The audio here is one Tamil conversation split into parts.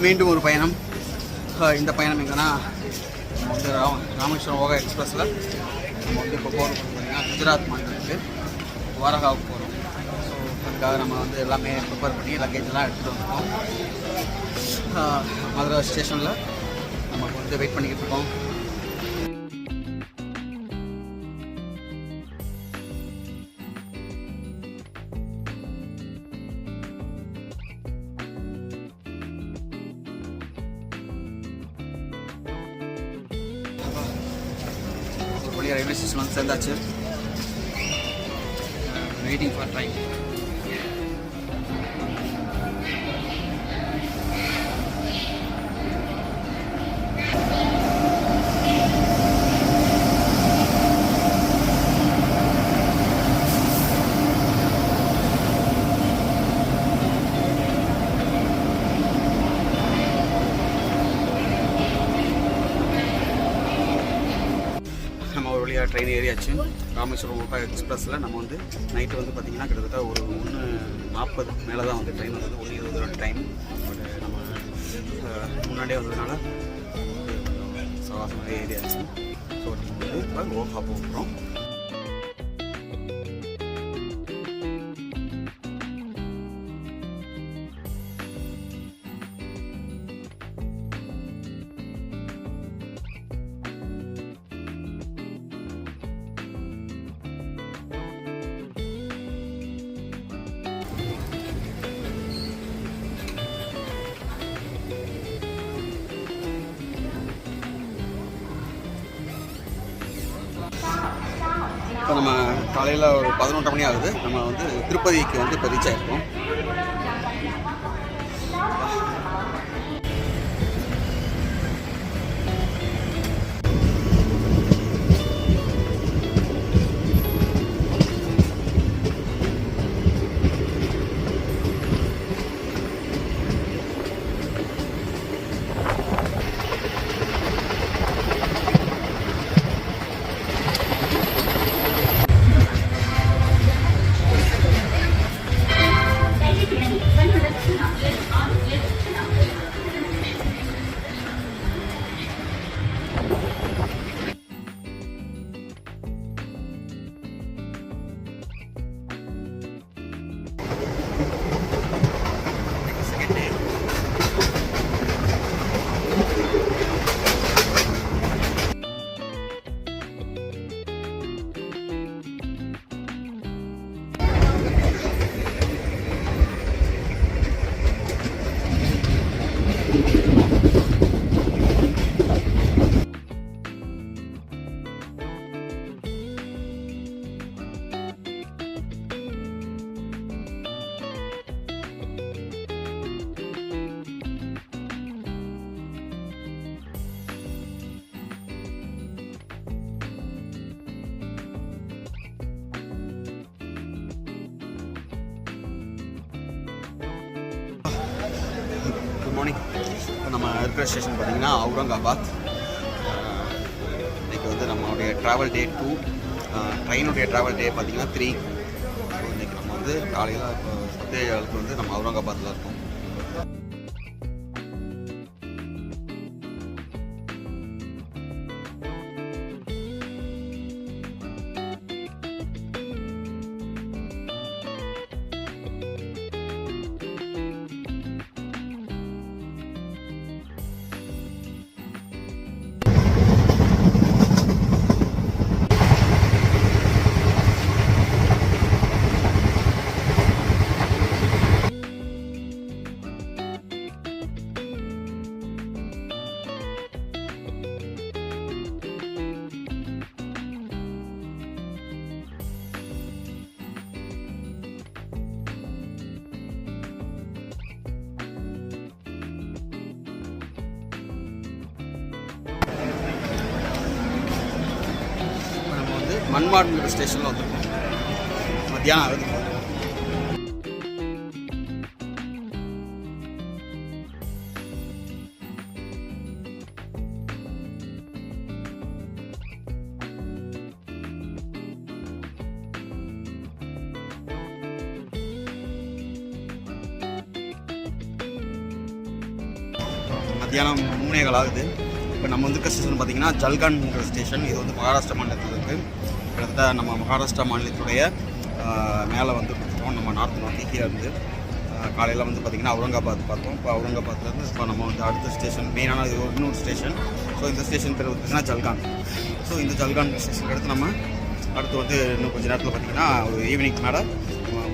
மீண்டும் ஒரு பயணம். இந்த பயணம் எங்கன்னா நம்ம வந்து ராமேஸ்வரம் ஓகா எக்ஸ்பிரஸில் நம்ம வந்து இப்போ போகிறோம் பார்த்தீங்கன்னா குஜராத் மாநிலத்துக்கு வாரகாவுக்கு போகிறோம். ஸோ அதுக்காக நம்ம வந்து எல்லாமே ப்ரிப்பேர் பண்ணி லக்கேஜெலாம் எடுத்துகிட்டு வந்துட்டோம். மதுரை ஸ்டேஷனில் நமக்கு வந்து வெயிட் பண்ணிக்கிட்டு இருக்கோம். ரயில்வே ஸ்டேஷன் வந்து சேர்ந்தாச்சு. Waiting for train. நம்ம ஒரு வழியாக ட்ரெயின் ஏறியாச்சு. ராமேஸ்வரம் ஓகா எக்ஸ்பிரஸில் நம்ம வந்து நைட்டு வந்து பார்த்திங்கன்னா கிட்டத்தட்ட ஒரு 1:40 மேலே தான் வந்து ட்ரெயின் வந்தது. 1:20 டைம். பட் நம்ம முன்னாடியே வந்ததுனால சவாசமாக ஏறியாச்சு. ஸோ நம்ம வந்து இப்போ ஓகா போகிறோம். இப்போ நம்ம காலையில் ஒரு 11 மணி ஆகுது. நம்ம வந்து திருப்பதிக்கு வந்து இப்போ ரீச் ஆகிருக்கோம். மார்னிங். இப்போ நம்ம இருக்கிற ஸ்டேஷன் பார்த்திங்கன்னா அவுரங்காபாத். இன்றைக்கி வந்து நம்மளுடைய ட்ராவல் டே 2. ட்ரெயினுடைய ட்ராவல் டே பார்த்திங்கன்னா 3. ஸோ இன்றைக்கி நம்ம வந்து காலையில் இப்போ 10:07 வந்து நம்ம அவுரங்காபாத்தில் இருக்கோம். மன்மாடுங்கிற ஸ்டேஷனில் வந்துருக்கோம். மத்தியானம் ஆகுது. மத்தியானம் 3:15 ஆகுது. இப்போ நம்ம வந்துருக்க ஸ்டேஷன் பார்த்திங்கன்னா ஜல்கான்ங்கிற ஸ்டேஷன். இது வந்து மகாராஷ்டிரா மாநிலத்தில் இருக்குது. கிட்டத்தட்ட நம்ம மகாராஷ்டிரா மாநிலத்துடைய மேலே வந்து கொடுத்துருக்கோம். நம்ம நார்த் ஈஸியாக இருந்து காலையில் வந்து பார்த்திங்கன்னா அவுரங்காபாத் பார்த்தோம். இப்போ அவுரங்காபாத்லேருந்து இப்போ நம்ம வந்து அடுத்த ஸ்டேஷன் மெயினான இது இன்னொரு ஸ்டேஷன். ஸோ இந்த ஸ்டேஷன் பேர் பார்த்திங்கன்னா ஜல்கான். ஸோ இந்த ஜல்கான் ஸ்டேஷனுக்கு அடுத்து நம்ம அடுத்து வந்து இன்னும் கொஞ்சம் நேரத்தில் பார்த்திங்கன்னா ஒரு ஈவினிங் மேலே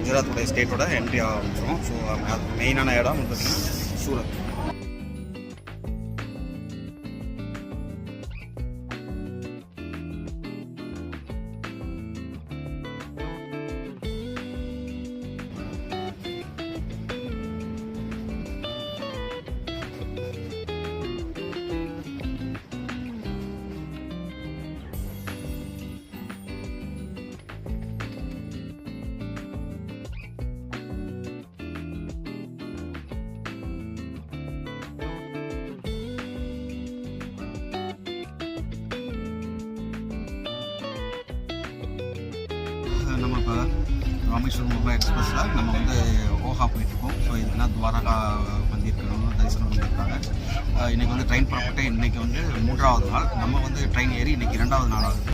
குஜராத்தோடைய ஸ்டேட்டோட என்ட்ரி ஆரம்பிச்சிடும். ஸோ அது மெயினான இடம் வந்து பார்த்திங்கன்னா சூரத். நம்ம இப்போ ராமேஸ்வரம் ஓஹா எக்ஸ்பிரஸில் நம்ம வந்து ஓஹா போயிட்டுருக்கோம். ஸோ இதுனா துவாரகா வந்திருக்கணும், தரிசனம் பண்ணியிருக்காங்க. இன்றைக்கி வந்து ட்ரெயின் புறப்பட்டு இன்றைக்கி வந்து 3வது நாள். நம்ம வந்து ட்ரெயின் ஏறி இன்றைக்கி 2வது நாள் ஆகுது.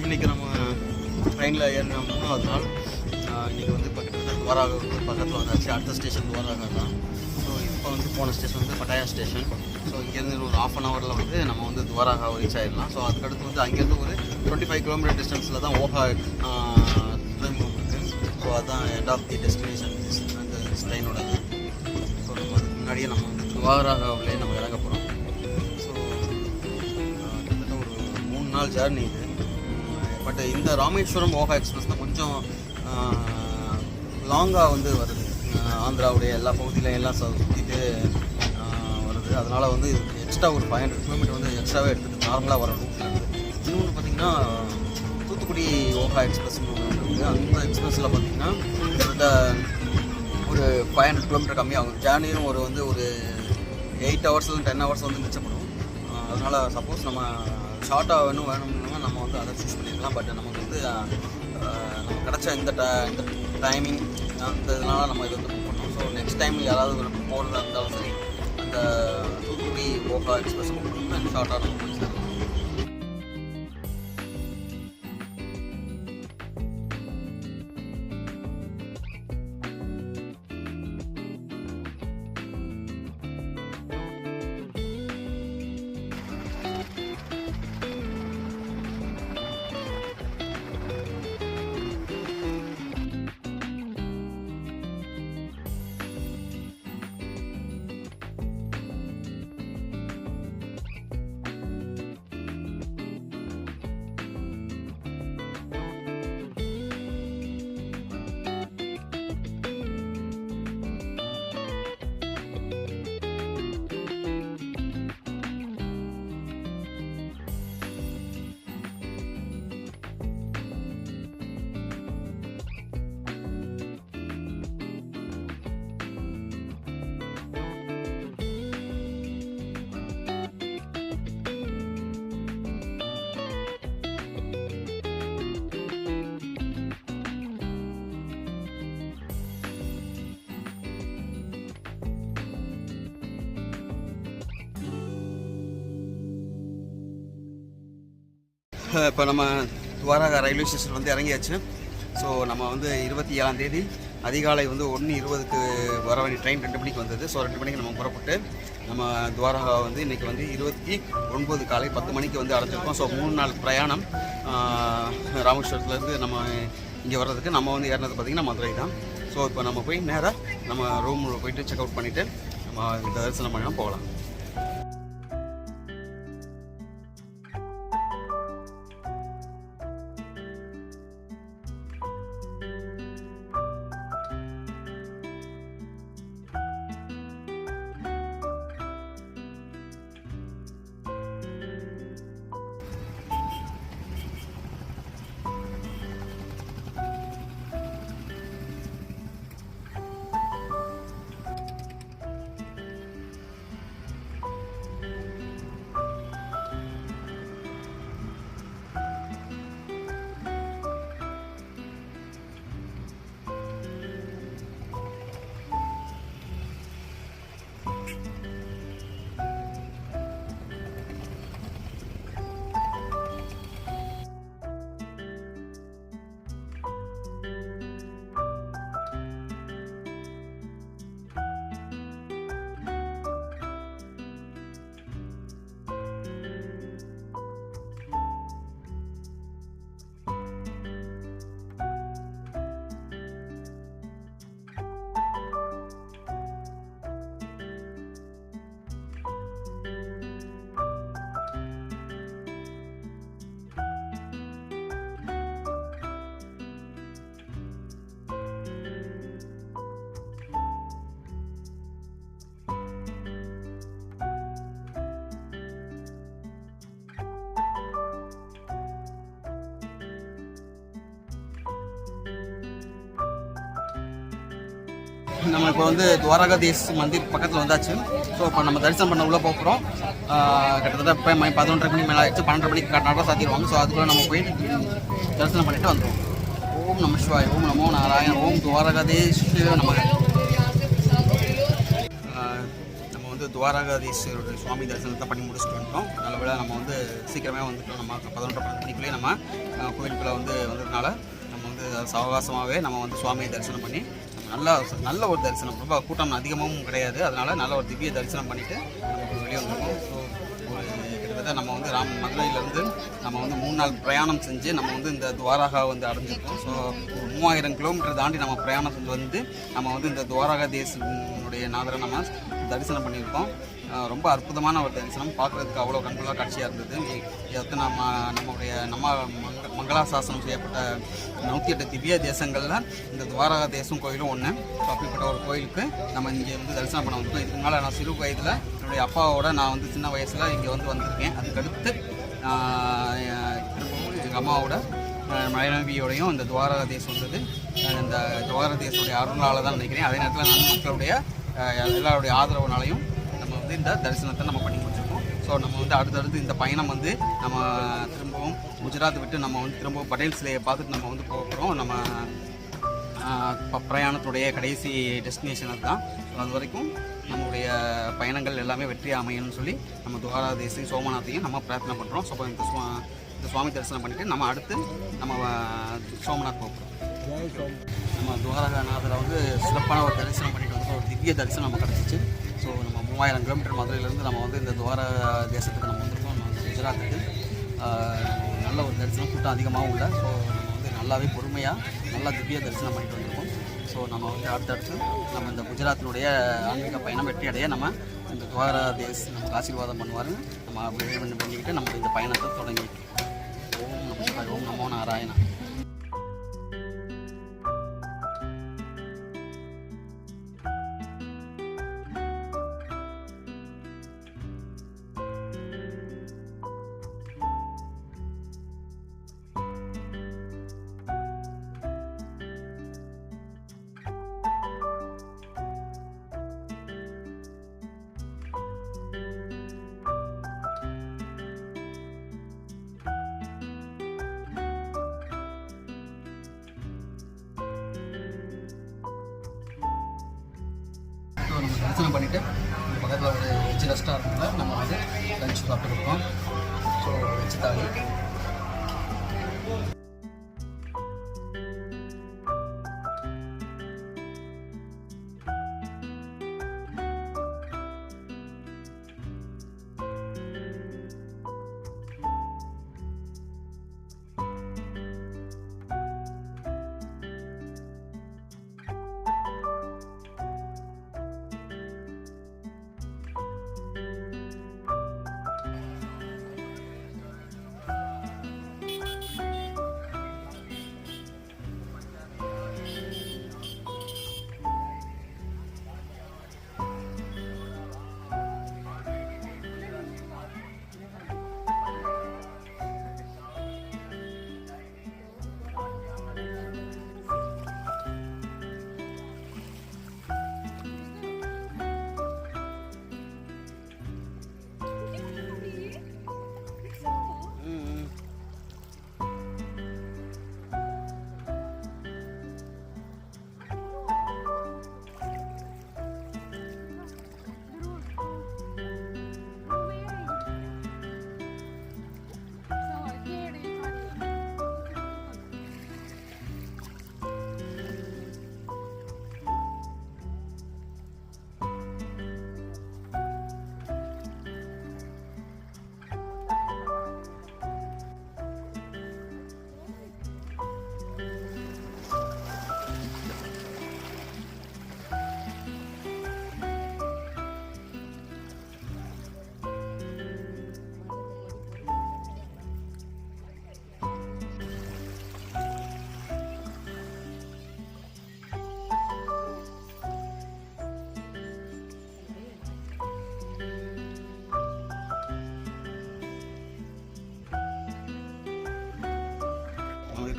இன்றைக்கி நம்ம ட்ரெயினில் ஏறின 3வது நாள். இன்றைக்கி வந்து இப்போ கிட்டத்தட்ட துவாரகா பக்கத்தில் வந்தாச்சு. அடுத்த ஸ்டேஷன் துவாரகா தான். ஸோ இப்போ வந்து போன ஸ்டேஷன் வந்து பட்டாயா ஸ்டேஷன். ஸோ இங்கேருந்து ஒரு 1/2 ஹவரில் வந்து நம்ம வந்து துவாரகா ரீச் ஆகிடலாம். ஸோ அதுக்கடுத்து வந்து அங்கேருந்து ஒரு 25 கிலோமீட்டர் டிஸ்டன்ஸில் தான் ஓஹா துறைமுகம் இருக்குது. ஸோ அதுதான் எண்ட் ஆஃப் தி டெஸ்டினேஷன் அந்த ட்ரெயினோடது. ஸோ நம்ம அதுக்கு முன்னாடியே நம்ம வந்து துவாரகாவிலே நம்ம இறங்க போகிறோம். ஸோ கிட்டத்தட்ட ஒரு 3 நாள் ஜேர்னி இது. பட் இந்த ராமேஸ்வரம் ஓஹா எக்ஸ்பிரஸ் தான் கொஞ்சம் லாங்காக வந்து வருது. ஆந்திராவுடைய எல்லா பகுதியிலையும் எல்லாம் சுற்றிட்டு வருது. அதனால் வந்து எக்ஸ்ட்ரா ஒரு 500 கிலோமீட்டர் வந்து எக்ஸ்ட்ராவே எடுத்துகிட்டு நார்மலாக வர ரூட்டில் இருக்குது. இன்னொன்று பார்த்திங்கன்னா தூத்துக்குடி ஓஹா எக்ஸ்பிரஸ்னு ஒன்று இருக்குது. அந்த எக்ஸ்பிரஸில் பார்த்திங்கன்னா கிட்டத்தட்ட ஒரு 500 கிலோமீட்டர் கம்மியாகும். ஜேர்னியும் ஒரு 8 ஹவர்ஸ் 10 ஹவர்ஸ் வந்து மிச்சப்படும். அதனால் சப்போஸ் நம்ம ஷார்ட்டாக வேணும்னா நம்ம வந்து அதை சூஸ் பண்ணிக்கலாம். பட் நமக்கு வந்து நம்ம கிடச்ச இந்த டைமிங் அந்த இதனால் நம்ம இதை வந்து புக் பண்ணோம். ஸோ நெக்ஸ்ட் டைம் யாராவது நம்ம போகிறதா இருந்தாலும் சரி அந்த தூத்துக்குடி ஓஹா எக்ஸ்பிரஸ் புக் பண்ணி ஷார்ட்டாக நம்ம போய் சேரலாம். இப்போ நம்ம துவாரகா ரயில்வே ஸ்டேஷன் வந்து இறங்கியாச்சு. ஸோ நம்ம வந்து 27ஆம் தேதி அதிகாலை வந்து 1:20க்கு வர வேண்டிய ட்ரெயின் 2 மணிக்கு வந்தது. ஸோ 2 மணிக்கு நம்ம புறப்பட்டு நம்ம துவாரகா வந்து இன்றைக்கி வந்து 29 காலை 10 மணிக்கு வந்து அடைஞ்சிருக்கோம். ஸோ 3 நாள் பிரயாணம் ராமேஸ்வரத்துலேருந்து நம்ம இங்கே வர்றதுக்கு. நம்ம வந்து ஏறினது பார்த்திங்கன்னா மதுரை தான். ஸோ இப்போ நம்ம போய் நேராக நம்ம ரூமில் போயிட்டு செக் அவுட் பண்ணிவிட்டு நம்ம தரிசனம் பண்ணலாம் போகலாம். நம்ம இப்போ வந்து துவாரகாதீஷ் மந்திர் பக்கத்தில் வந்தாச்சு. ஸோ இப்போ நம்ம தரிசனம் பண்ண உள்ளே போகிறோம். கிட்டத்தட்ட இப்போ 11:30 மணி மேலே ஆயிடுச்சு. 12:30 மணிக்கு நடை சாத்திடுவாங்க. ஸோ அதுக்குள்ளே நம்ம போய் தரிசனம் பண்ணிட்டு வந்துடுவோம். ஓம் நம சிவாய், ஓம் நமோ நாராயண, ஓம் துவாரகாதீஷ் நம்ம வந்து துவாரகாதீஸ்வரோட சுவாமி தரிசனத்தை பண்ணி முடிச்சுட்டு வந்துட்டோம். நல்லவேளை நம்ம வந்து சீக்கிரமே வந்துட்டோம். நம்ம 11:12 மணிக்குள்ளேயே நம்ம கோயிலுக்குள்ளே வந்ததுனால நம்ம வந்து சாவகாசமாகவே நம்ம வந்து சுவாமியை தரிசனம் பண்ணி நல்ல ஒரு தரிசனம். ரொம்ப கூட்டம் அதிகமாகவும் கிடையாது. அதனால் நல்ல ஒரு திவ்ய தரிசனம் பண்ணிவிட்டு நம்ம வெளியே வந்துருக்கோம். ஸோ ஒரு கிட்டத்தட்ட நம்ம வந்து மதுரையிலேருந்து நம்ம வந்து 3 நாள் பிரயாணம் செஞ்சு நம்ம வந்து இந்த துவாரகா வந்து அடைஞ்சிருக்கோம். ஸோ ஒரு 3000 கிலோமீட்டர் தாண்டி நம்ம பிரயாணம் செஞ்சு வந்து நம்ம வந்து இந்த துவாரகாதீஷனுடைய நாதரை நம்ம தரிசனம் பண்ணியிருக்கோம். ரொம்ப அற்புதமான ஒரு தரிசனம். பார்க்குறதுக்கு அவ்வளோ கண்கொள்ளா காட்சியாக இருந்தது. நம்மளுடைய மங்களாசாசனம் செய்யப்பட்ட 108 திவ்ய தேசங்களில் இந்த துவாரகா தேசம் கோயிலும் ஒன்று. ஸோ அப்படிப்பட்ட ஒரு கோயிலுக்கு நம்ம இங்கே வந்து தரிசனம் பண்ண வந்திருக்கோம். இதுக்கு முன்னால் நான் சிறு வயதில் என்னுடைய அப்பாவோட நான் வந்து சின்ன வயசில் இங்கே வந்திருக்கேன். அதுக்கடுத்து திரும்பவும் எங்கள் அம்மாவோட மனைவியோடையும் இந்த துவாரகா தேசம் வந்தது. இந்த துவாரகா தேசனுடைய அருளால் தான் நினைக்கிறேன். அதே நேரத்தில் மக்களுடைய எல்லாருடைய ஆதரவுனாலையும் நம்ம வந்து இந்த தரிசனத்தை நம்ம பண்ணி முடிச்சிருக்கோம். ஸோ நம்ம வந்து அடுத்தடுத்து இந்த பயணம் வந்து நம்ம திரும்பவும் குஜராத் விட்டு நம்ம வந்து திரும்பவும் படேல் சிலையை பார்த்துட்டு நம்ம வந்து போகிறோம். நம்ம பிரயாணத்துடைய கடைசி டெஸ்டினேஷன் தான். ஸோ அது வரைக்கும் நம்மளுடைய பயணங்கள் எல்லாமே வெற்றி அமையணும்னு சொல்லி நம்ம துவாரகாதீஷ் சோமநாத்தையும் நம்ம பிரார்த்தனை பண்ணுறோம். ஸோ இந்த சுவாமி தரிசனம் பண்ணிவிட்டு நம்ம அடுத்து நம்ம சோமநாத் போகிறோம். நம்ம துவாரகாநாதரை வந்து சிறப்பான ஒரு தரிசனம் பண்ணிட்டு வந்து ஒரு திவ்ய தரிசனம் நம்ம கிடச்சிச்சு. ஸோ நம்ம 3000 கிலோமீட்டர் மதுரையிலேருந்து நம்ம வந்து இந்த துவாரகா தேசத்துக்கு நம்ம வந்திருக்கோம். நம்ம வந்து குஜராத்துக்கு நல்ல ஒரு தரிசனம், கூட்டம் அதிகமாகவும் இல்லை. ஸோ நம்ம வந்து நல்லாவே பொறுமையாக நல்லா திவ்ய தரிசனம் பண்ணிட்டு வந்திருக்கோம். ஸோ நம்ம வந்து அடுத்தடுத்து நம்ம இந்த குஜராத்தினுடைய ஆன்மீக பயணம் வெற்றி அடைய நம்ம இந்த துவாரகாதீஷ் நமக்கு ஆசீர்வாதம் பண்ணுவாருன்னு நம்ம அப்படி பண்ணிக்கிட்டு நம்ம இந்த பயணத்தை தொடங்கிட்டு ஓம் நமோ நாராயணா. நம்ம தரிசனம் பண்ணிவிட்டு பக்கத்தில் ஒரு வெஜ் ரெஸ்டாரண்ட்டில் நம்ம வந்து லஞ்ச் சாப்பிட்டுருக்கோம். ஸோ வெஜ் தாலி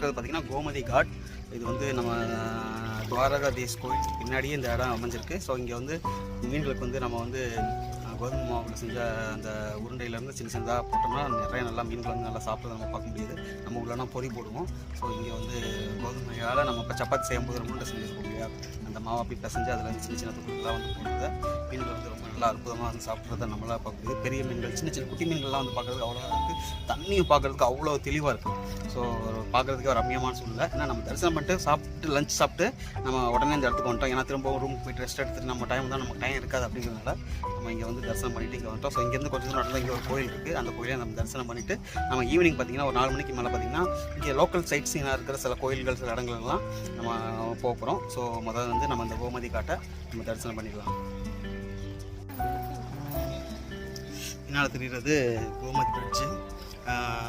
இருக்கிறது பார்த்திங்கன்னா கோமதி காட். இது வந்து நம்ம துவாரகாதீஷ் கோயில் பின்னாடியே இந்த இடம் அமைஞ்சிருக்கு. ஸோ இங்கே வந்து மீன்களுக்கு வந்து நம்ம வந்து கோதுமை மாவில் செஞ்ச அந்த உருண்டையிலேருந்து சின்ன சின்னதாக போட்டோம்னா நிறைய நல்லா மீன்கள் வந்து நல்லா சாப்பிட்றத நம்ம பார்க்க முடியுது. நம்ம உள்ளனா பொறி போடுவோம். ஸோ இங்கே வந்து கோதுமையால் நம்ம இப்போ சப்பாத்தி செய்யும்போது உருண்டை செஞ்சுருக்கோம் இல்லையா, அந்த மாவை அப்படி பிசைஞ்சு அதில் வந்து சின்ன சின்ன துண்டுகள்லாம் வந்து போடுறத மீன்கள் வந்து ரொம்ப நல்லா அற்புதமாக வந்து சாப்பிட்றத நம்மளால் பார்க்க முடியுது. பெரிய மீன்கள் சின்ன சின்ன குட்டி மீன்கள்லாம் வந்து பார்க்குறதுக்கு அவ்வளோ இருக்குது. தண்ணியும் பார்க்குறதுக்கு அவ்வளோ தெளிவாக இருக்குது. ஸோ பார்க்குறதுக்கு ஒரு ரம்மியமான சூழ்நிலை. ஏன்னா நம்ம தரிசனம் பண்ணிட்டு சாப்பிட்டு லஞ்ச் சாப்பிட்டு நம்ம உடனே இந்த இடத்துக்கு வந்துட்டோம். ஏன்னா திரும்ப ரூமுக்கு போய்ட்டு ரெஸ்ட் எடுத்துட்டு நம்ம டைம் தான் நமக்கு டைம் இருக்காது. அப்படிங்கிறதுனால நம்ம இங்கே வந்து தரிசனம் பண்ணிவிட்டு இங்கே வந்துட்டோம். ஸோ இங்கேருந்து கொஞ்சம் தூரம் நடந்தால் இங்கே ஒரு கோயில் இருக்குது. அந்த கோயிலை நம்ம தரிசனம் பண்ணிவிட்டு நம்ம ஈவினிங் பார்த்திங்கன்னா ஒரு 4 மணிக்கு மேலே பார்த்திங்கன்னா இங்கே லோக்கல் சைட் சீனாக இருக்கிற சில கோயில்கள் சில இடங்கள்லாம் நம்ம போகிறோம். ஸோ முதல்ல வந்து நம்ம இந்த கோமதி காட்டை நம்ம தரிசனம் பண்ணிடலாம். பின்னால் தெரிகிறது கோமதி பிரிட்ஜு,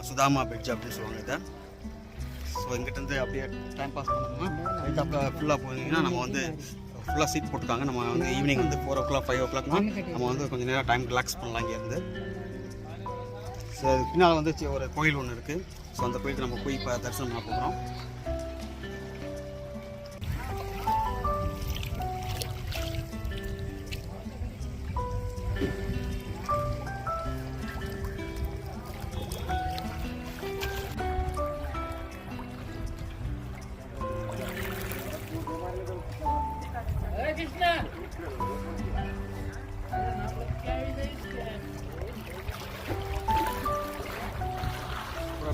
சுதாமா பிரிட்ஜ் அப்படின்னு சொல்லுவாங்க இதை. ஸோ இங்கிட்டேருந்து அப்படியே டைம் பாஸ் பண்ணோம்னா அப்போ ஃபுல்லாக போனீங்கன்னா நம்ம வந்து ஃபுல்லாக சீட் போட்டுருக்காங்க. நம்ம வந்து ஈவினிங் வந்து 4 o'clock 5 o'clockனா நம்ம வந்து கொஞ்சம் நேரம் டைம் ரிலாக்ஸ் பண்ணலாம் இங்கேருந்து. ஸோ பின்னால் வந்து ஒரு கோயில் ஒன்று இருக்குது. ஸோ அந்த கோயிலுக்கு நம்ம போய் இப்போ தரிசனம் பண்ண போகிறோம்.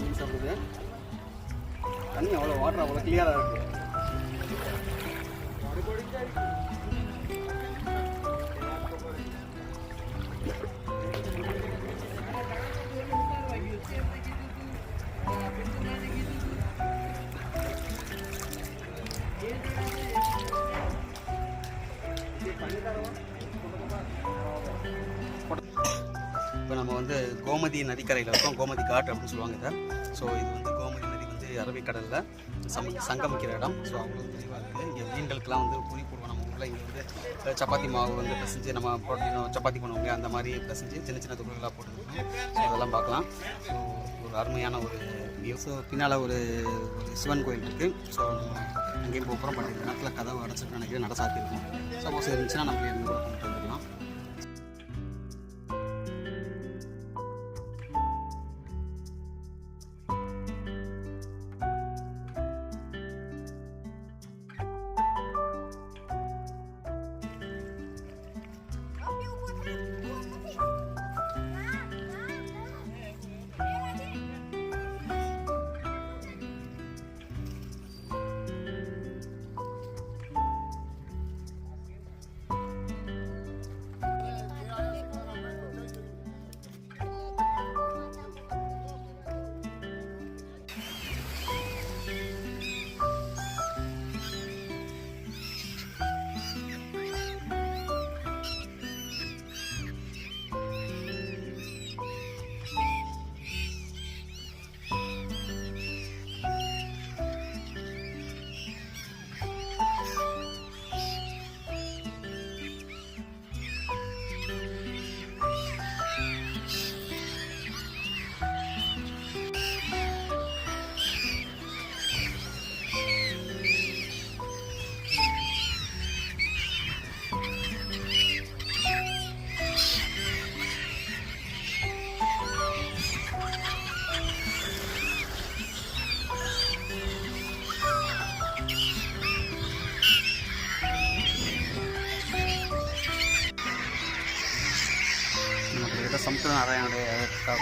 மீன் சாப்பிடுது. தண்ணி அவ்வளோ வாட்டர் அவ்வளோ கிளியராக இருக்குது. இப்போ நம்ம வந்து கோமதி நதிக்கரையில் இருக்கோம். கோமதி காட் அப்படின்னு சொல்லுவாங்க இதை. ஸோ இது வந்து கோமதி நதி வந்து அரபிக்கடலில் சங்கமிக்கிற இடம். ஸோ அவ்வளோ தெளிவாக இருக்குது. இங்கே மீன்களுக்கெல்லாம் வந்து பொறி போடுவோம். நம்ம ஊரில் இங்கே வந்து சப்பாத்தி மாவு வந்து பிசைஞ்சு நம்ம புரோட்டீன் சப்பாத்தி பண்ணுவோம் இல்லையா, அந்த மாதிரி பிசைஞ்சு சின்ன சின்ன துகள்களாக போட்டுருக்கோம். ஸோ அதெல்லாம் பார்க்கலாம். ஸோ ஒரு அருமையான ஒரு வியூ. ஸோ பின்னால் ஒரு சிவன் கோயில் இருக்குது. ஸோ அங்கேயும் போகிறோம். பட் இந்த நேரத்தில் கதவு அடைச்சிட்டு நினைக்கிறேன், நட சாத்திருக்கோம். சப்போஸ் இருந்துச்சுன்னா நம்ம இருந்து கூட கொண்டு வந்துடலாம். சமுத்திர நாராயணனுடைய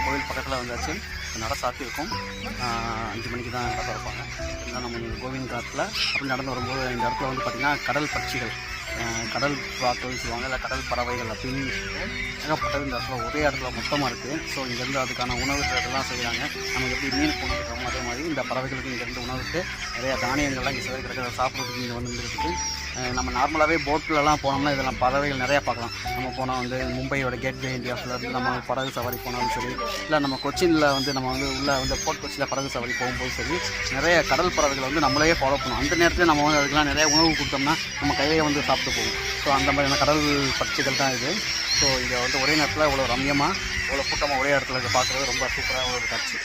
கோவில் பக்கத்தில் வந்தாச்சு. நட சாத்தியிருக்கும். 5 மணிக்கு தான் நட திறப்பாங்க. இதுதான் நம்ம கோவிந்த் காட்டில் அப்படி நடந்து வரும்போது இந்த இடத்துல வந்து பார்த்திங்கன்னா கடல் பட்சிகள், கடல் புறாக்கள்னு சொல்லுவாங்க, இல்லை கடல் பறவைகள் அப்படின்னு ஏகப்பட்டது இந்த இடத்துல ஒரே இடத்துல மொத்தமாக இருக்குது. ஸோ இங்கேருந்து அதுக்கான உணவு இதெல்லாம் செய்கிறாங்க. நம்ம எப்படி மீன் உணவு அதே மாதிரி இந்த பறவைகளுக்கு இங்கேருந்து உணவுக்கு நிறையா தானியங்கள்லாம் இங்கே சிவரி கிடக்கிறத சாப்பிட்றதுக்கு இங்கே வந்து இருக்குது. நம்ம நார்மலாகவே போட்டிலலாம் போனோம்னா இதெல்லாம் பறவைகள் நிறையா பார்க்கலாம். நம்ம போனால் வந்து மும்பையோட கேட்வே இந்தியாஸில் நம்ம படகு சவாரி போனாலும் சரி, இல்லை நம்ம கொச்சினில் வந்து நம்ம வந்து உள்ள வந்து போர்ட் கொச்சியில் படகு சவாரி போகும்போது சரி, நிறைய கடல் பறவைகளை வந்து நம்மளே ஃபாலோ பண்ணுவோம். அந்த நேரத்தில் நம்ம வந்து அதுக்கெல்லாம் நிறைய உணவு கொடுத்தோம்னா நம்ம கையிலே வந்து சாப்பிட்டு போவோம். ஸோ அந்த மாதிரியான கடல் பட்சிகள் தான் இது. ஸோ இதை வந்து ஒரே நேரத்தில் இவ்வளோ ரம்யமாக இவ்வளோ கூட்டமாக ஒரே இடத்துல பார்க்குறது ரொம்ப சூப்பராக ஒரு காட்சி.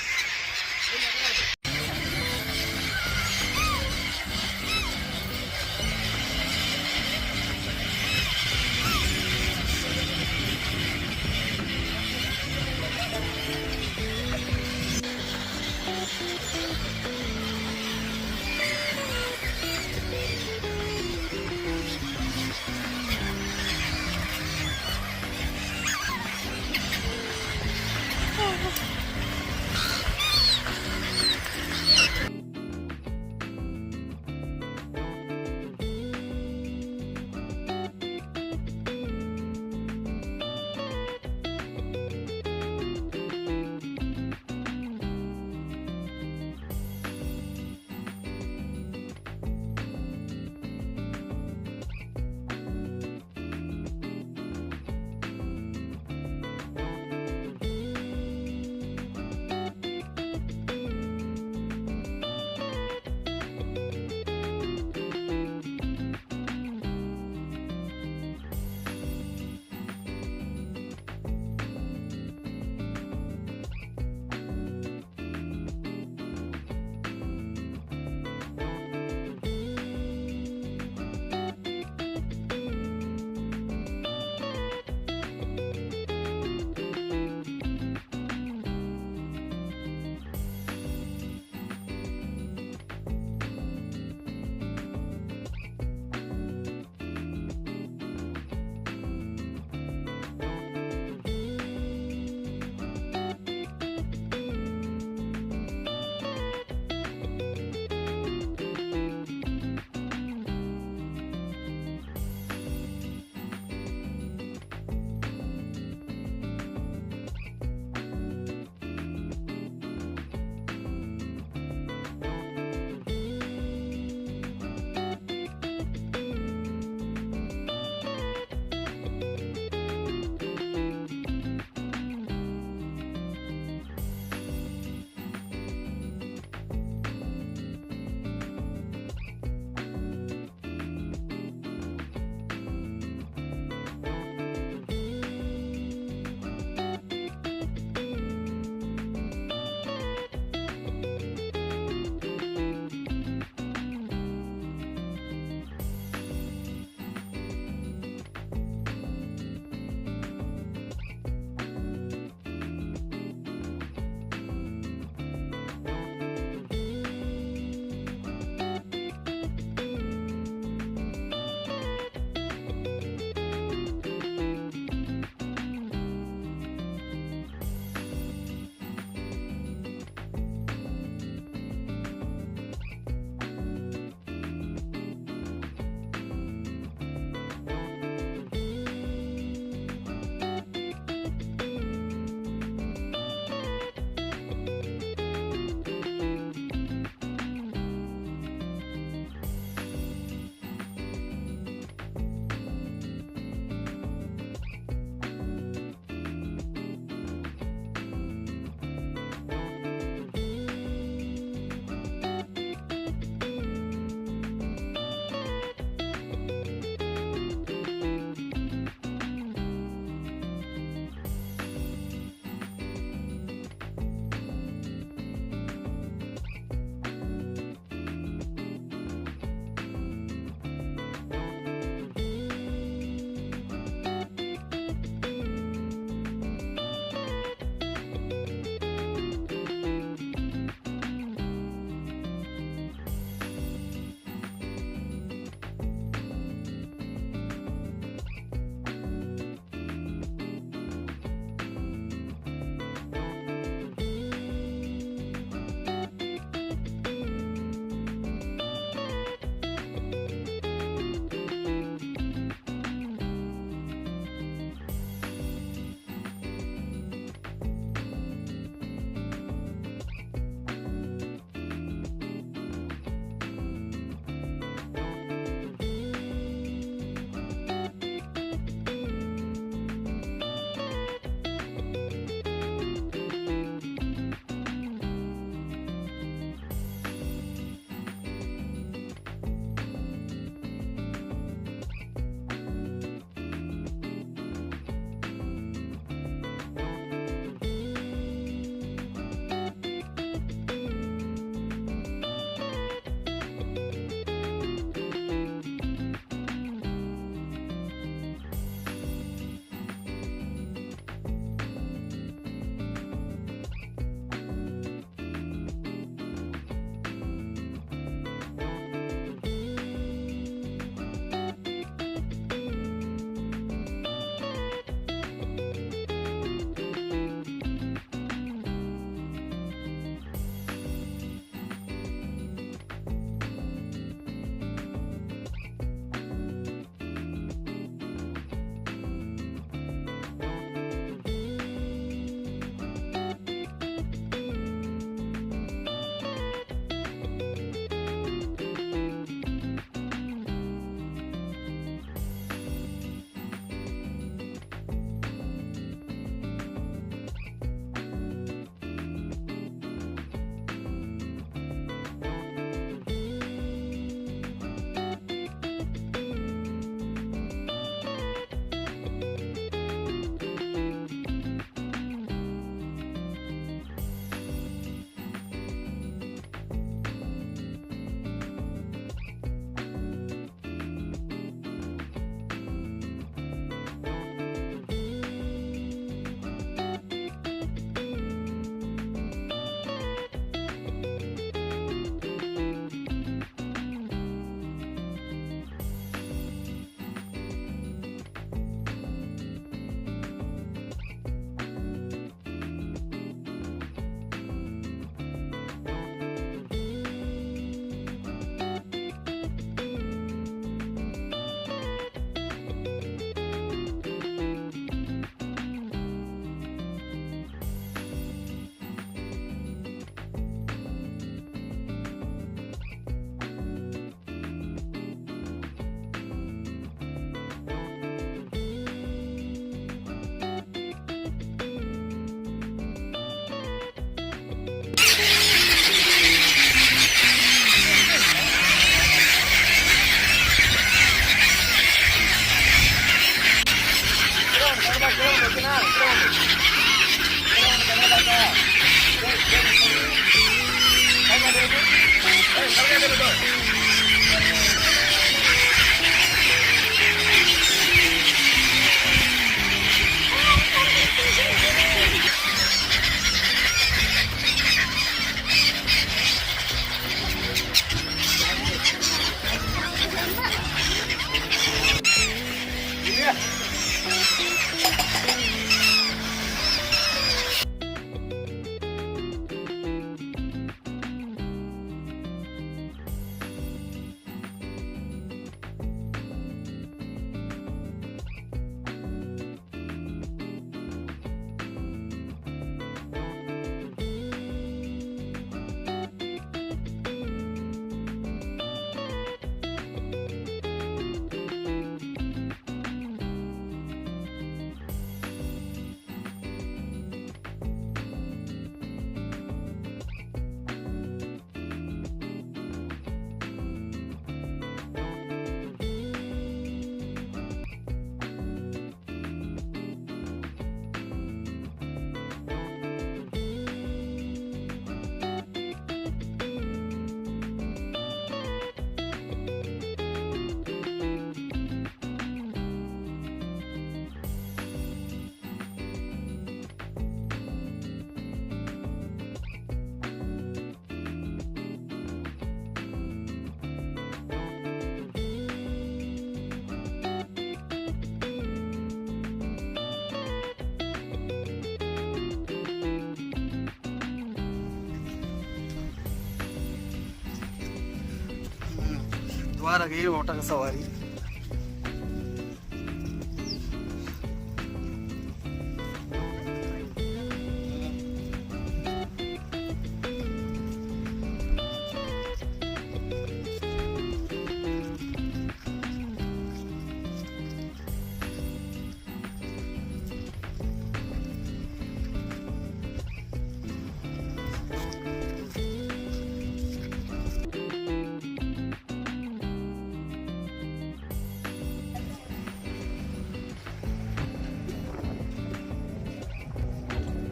द्वारके ओटक सवारी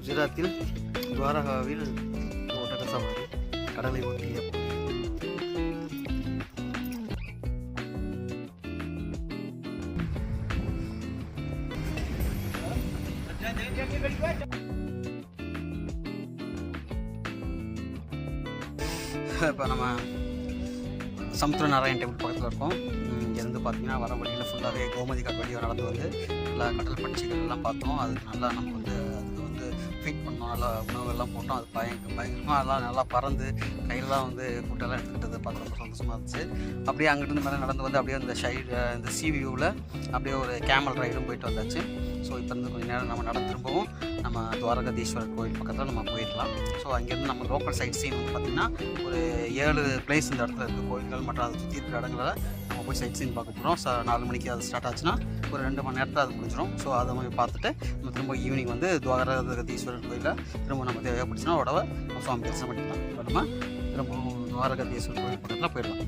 குஜராத்தில் துவாரகாவில் ஓட்டக சவாரி கடலை ஒட்டிய இப்போ நம்ம சமுத்திர நாராயண் டெம்பிள் பக்கத்தில் இருக்கோம். இங்கேருந்து பார்த்தீங்கன்னா வர வழியில் ஃபுல்லாகவே கோமதி காட் வழியாக நடந்து வந்து நல்லா கடல் பட்சிகள் எல்லாம் பார்த்தோம். அதுக்கு நல்லா நம்ம வந்து அதுக்கு வந்து ஃபீட் பண்ணோம், நல்லா உணவுகள்லாம் போட்டோம். அது பயங்கரமாக எல்லாம் நல்லா பறந்து கையிலலாம் வந்து ஃபுட்டெல்லாம் எடுத்துக்கிட்டது பார்த்து ரொம்ப சந்தோஷமாக இருந்துச்சு. அப்படியே அங்கிட்டு மேலே நடந்து வந்து அப்படியே இந்த இந்த சி வியூவில் அப்படியே ஒரு கேமல் ரைடும் போயிட்டு வந்தாச்சு. ஸோ இப்போ இருந்து கொஞ்சம் நேரம் நம்ம நடந்து திரும்பவும் நம்ம துவாரகாதீஸ்வரர் கோயில் பக்கத்தில் நம்ம போயிடலாம். ஸோ அங்கேருந்து நம்ம லோக்கல் சைட் சீன் வந்து பார்த்திங்கன்னா ஒரு 7 பிளேஸ் இந்த இடத்துல இருக்குது. கோயில்கள் மற்றும் அதை சுற்றி இருக்கிற இடங்களை நம்ம போய் சைட் சீன் பார்க்க போகிறோம். 4 மணிக்கு அது ஸ்டார்ட் ஆச்சுன்னா ஒரு 2 மணி நேரத்தில் அது முடிஞ்சிடும். ஸோ அதை போய் பார்த்துட்டு நம்ம திரும்ப ஈவினிங் வந்து துவாரகாதீஸ்வரர் கோயிலில் திரும்ப நம்ம தேவைப்படுச்சுன்னா உடவை சுவாமி தரிசனம் பண்ணிக்கலாம். நம்ம திரும்பவும் துவாரகாதீஸ்வரர் கோயில் பக்கத்தில் போயிடலாம்.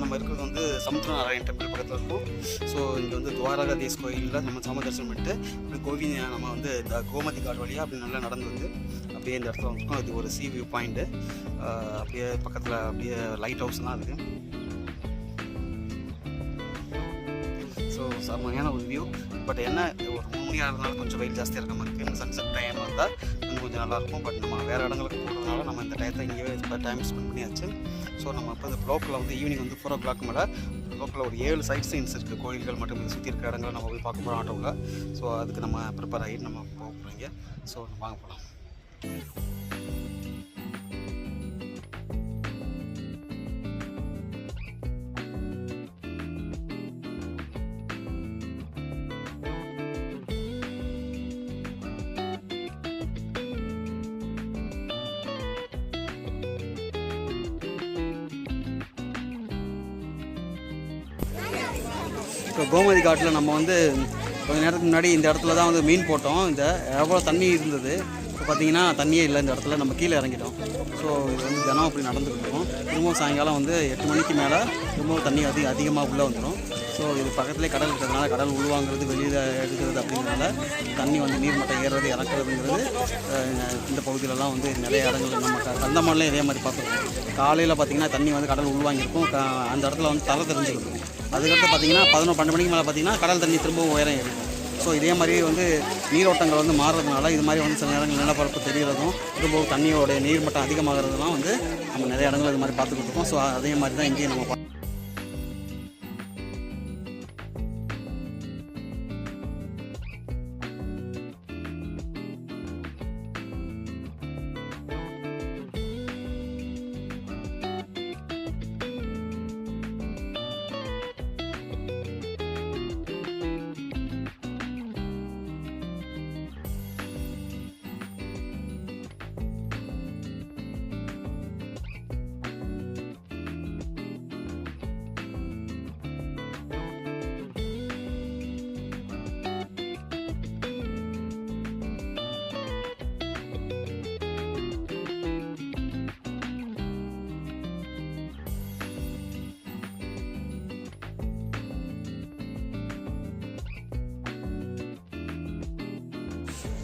நம்ம இருக்கிறது வந்து சமுத்திர நாராயண் டெம்பிள் பக்கத்தில் இருக்கும். ஸோ இங்கே வந்து துவாரகாதீஸ் கோயிலில் நம்ம சாம தரிசனம் பண்ணிட்டு அப்படி நம்ம வந்து இந்த கோமதி காட் வழியாக அப்படி நல்லா நடந்து வந்து அப்படியே இந்த இடத்துல வந்துருக்கோம். இது ஒரு சி வியூ பாயிண்ட்டு. அப்படியே பக்கத்தில் அப்படியே லைட் ஹவுஸ்லாம் இருக்குது. ஸோ செம்மையான ஒரு வியூ. பட் என்ன ஒரு 3 மணி ஆகிறதுனால கொஞ்சம் வெயில் ஜாஸ்தியாக இருக்க மாதிரி இருக்குது. சன்செட் டைம் வந்தால் இன்னும் கொஞ்சம் நல்லாயிருக்கும். பட் நம்ம வேறு இடங்களுக்கு போகிறதுனால நம்ம இந்த டயத்தை இங்கேயே இப்போ டைம் ஸ்பெண்ட் பண்ணியாச்சு. ஸோ நம்ம இப்போ இந்த லோக்கலில் வந்து ஈவினிங் வந்து 4 o'clock மேலே லோக்கலில் ஒரு 7 சைட் சீன்ஸ் இருக்குது. கோயில்கள் மற்றும் இதை சுற்றி இருக்கிற இடங்களை நம்ம போய் பார்க்க போகிறோம் ஆட்டோவில். ஸோ அதுக்கு நம்ம ப்ரிப்பேர் ஆகிட்டு நம்ம போக போகிறீங்க. ஸோ வாங்க போகலாம். இப்போ கோமதி காட்டில் நம்ம வந்து கொஞ்ச நேரத்துக்கு முன்னாடி இந்த இடத்துல தான் வந்து மீன் போட்டோம். இந்த எவ்வளோ தண்ணி இருந்தது, இப்போ பார்த்தீங்கன்னா தண்ணியே இல்லை இந்த இடத்துல. நம்ம கீழே இறங்கிட்டோம். ஸோ இது வந்து தினம் அப்படி நடந்துகிட்டு இருக்கும். திரும்பவும் சாயங்காலம் வந்து 8 மணிக்கு மேலே திரும்பவும் தண்ணி அதிகமாக உள்ளே வந்துடும். ஸோ இது பக்கத்துலேயே கடல் இருக்கிறதுனால கடல் உள்வாங்கிறது வெளியில் எடுக்கிறது அப்படிங்கிறனால தண்ணி வந்து நீர்மட்டம் ஏறுறது இறக்குறதுங்கிறது இந்த பகுதியிலலாம் வந்து நிறைய இடங்கள் நம்ம கந்தமான்லேயும் இதே மாதிரி பார்த்துருக்கோம். காலையில் பார்த்திங்கன்னா தண்ணி வந்து கடல் உள்வாங்கியிருக்கும். அந்த இடத்துல வந்து தலை தெரிஞ்சுருக்கும். அதுக்கடுத்து பார்த்திங்கன்னா 11-12 மணிக்கு மேலே பார்த்திங்கன்னா கடல் தண்ணி திரும்பவும் உயரம் ஏறிடும். ஸோ இதே மாதிரி வந்து நீரோட்டங்கள் வந்து மாறுறதுனால இது மாதிரி வந்து சில நேரங்கள் நிலப்பரப்பு தெரிகிறதும் திரும்பவும் தண்ணியோடைய நீர்மட்டம் அதிகமாகிறதுலாம் வந்து நம்ம நிறைய இடங்கள் இது மாதிரி பார்த்துக்கிட்டு இருக்கோம். ஸோ அதே மாதிரி தான் இங்கேயும் நம்ம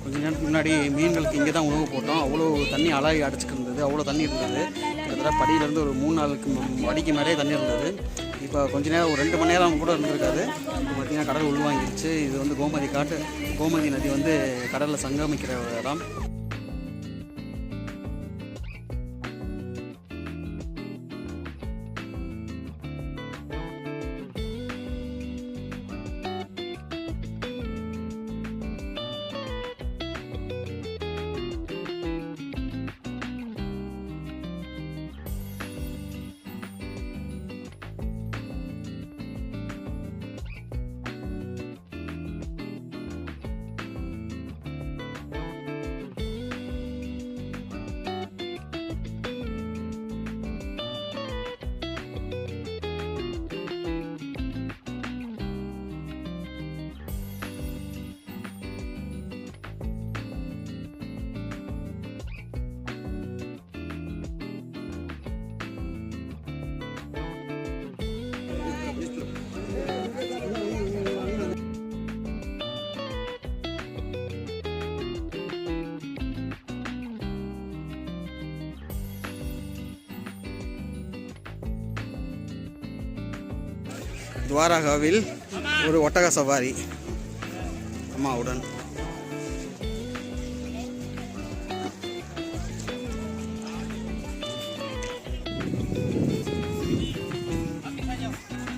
கொஞ்சம் நேரத்துக்கு முன்னாடி மீன்களுக்கு இங்கே தான் உணவு போட்டோம். அவ்வளோ தண்ணி அலாய் அடைச்சிட்டு இருந்தது. அவ்வளோ தண்ணி இருந்தது. கிட்டத்தட்ட படியிலேருந்து ஒரு 3-4 அடிக்கு மேலே தண்ணி இருந்தது. இப்போ கொஞ்ச நேரம் ஒரு 2 மணி நேரம் கூட இருந்திருக்காது. இப்போ பார்த்திங்கன்னா கடல் உள்வாங்கிருச்சு. இது வந்து கோமதி நதி வந்து கடலில் சங்கமிக்கிற இடம். துவாரகாவில் ஒரு ஒட்டக சவாரி அம்மாவுடன்.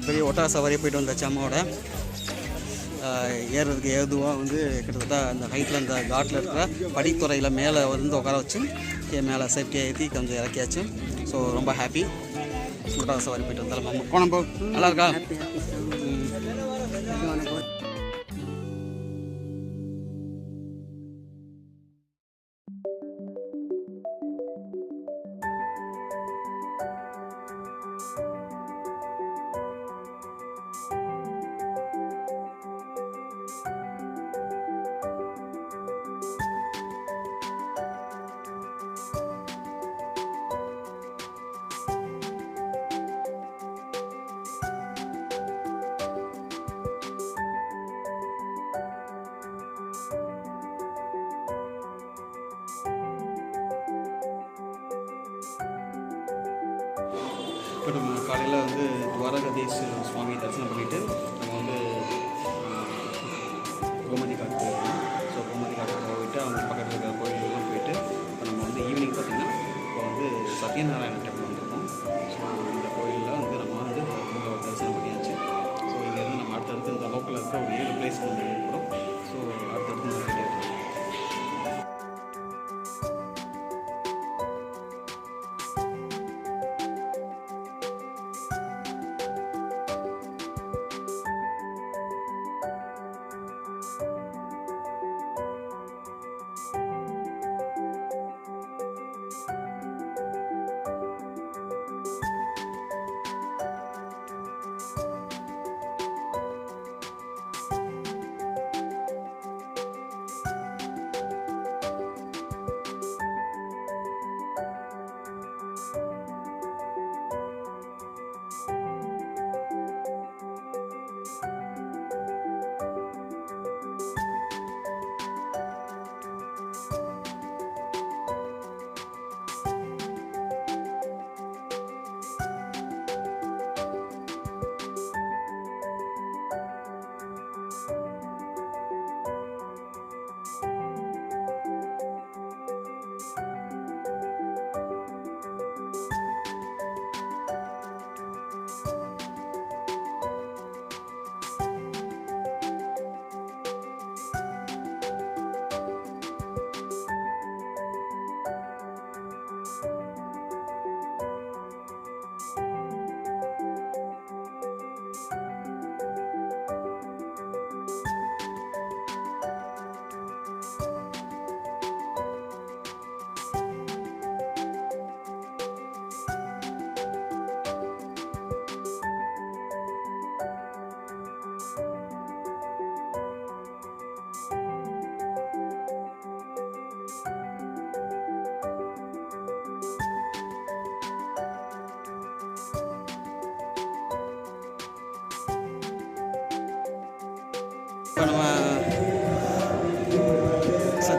பெரிய ஒட்டக சவாரியை போயிட்டு வந்தாச்சு அம்மாவோட. ஏறுறதுக்கு ஏதுவாக வந்து கிட்டத்தட்ட அந்த ஹைட்டில் அந்த காட்டில் இருக்கிற படித்துறையில் மேலே வந்து உட்கார வச்சு மேலே சேஃப்டியாக ஏற்றி கொஞ்சம் இறக்கியாச்சு. ஸோ ரொம்ப ஹாப்பி. ஒட்டக சவாரி போயிட்டு வந்தாலும் அம்மா போனப்போ நல்லா இருக்கா? இப்போ நம்ம காலையில் வந்து துவாரகாதீஷ் சுவாமி தரிசனம் பண்ணிவிட்டு நம்ம வந்து கோமதி காட்டு போயிருக்கோம். ஸோ கோமதி காட்டு போயிட்டு அவங்க பக்கத்தில் இருக்கிற கோயிலெலாம் போயிட்டு இப்போ நம்ம வந்து ஈவினிங் பார்த்திங்கன்னா இப்போ வந்து சத்யநாராயண டெம்பிள் வந்திருக்கோம். ஸோ இந்த கோயிலில் வந்து நம்ம வந்து தரிசனம் பண்ணியாச்சு. ஸோ இங்கேருந்து நம்ம அடுத்தடுத்து இந்த லோக்கலில் இருக்கிற ஒரு 7 பிளேஸ் வந்து இருக்கிறோம். ஸோ அடுத்தடுத்து நம்ம போயிட்டு இருக்கோம்.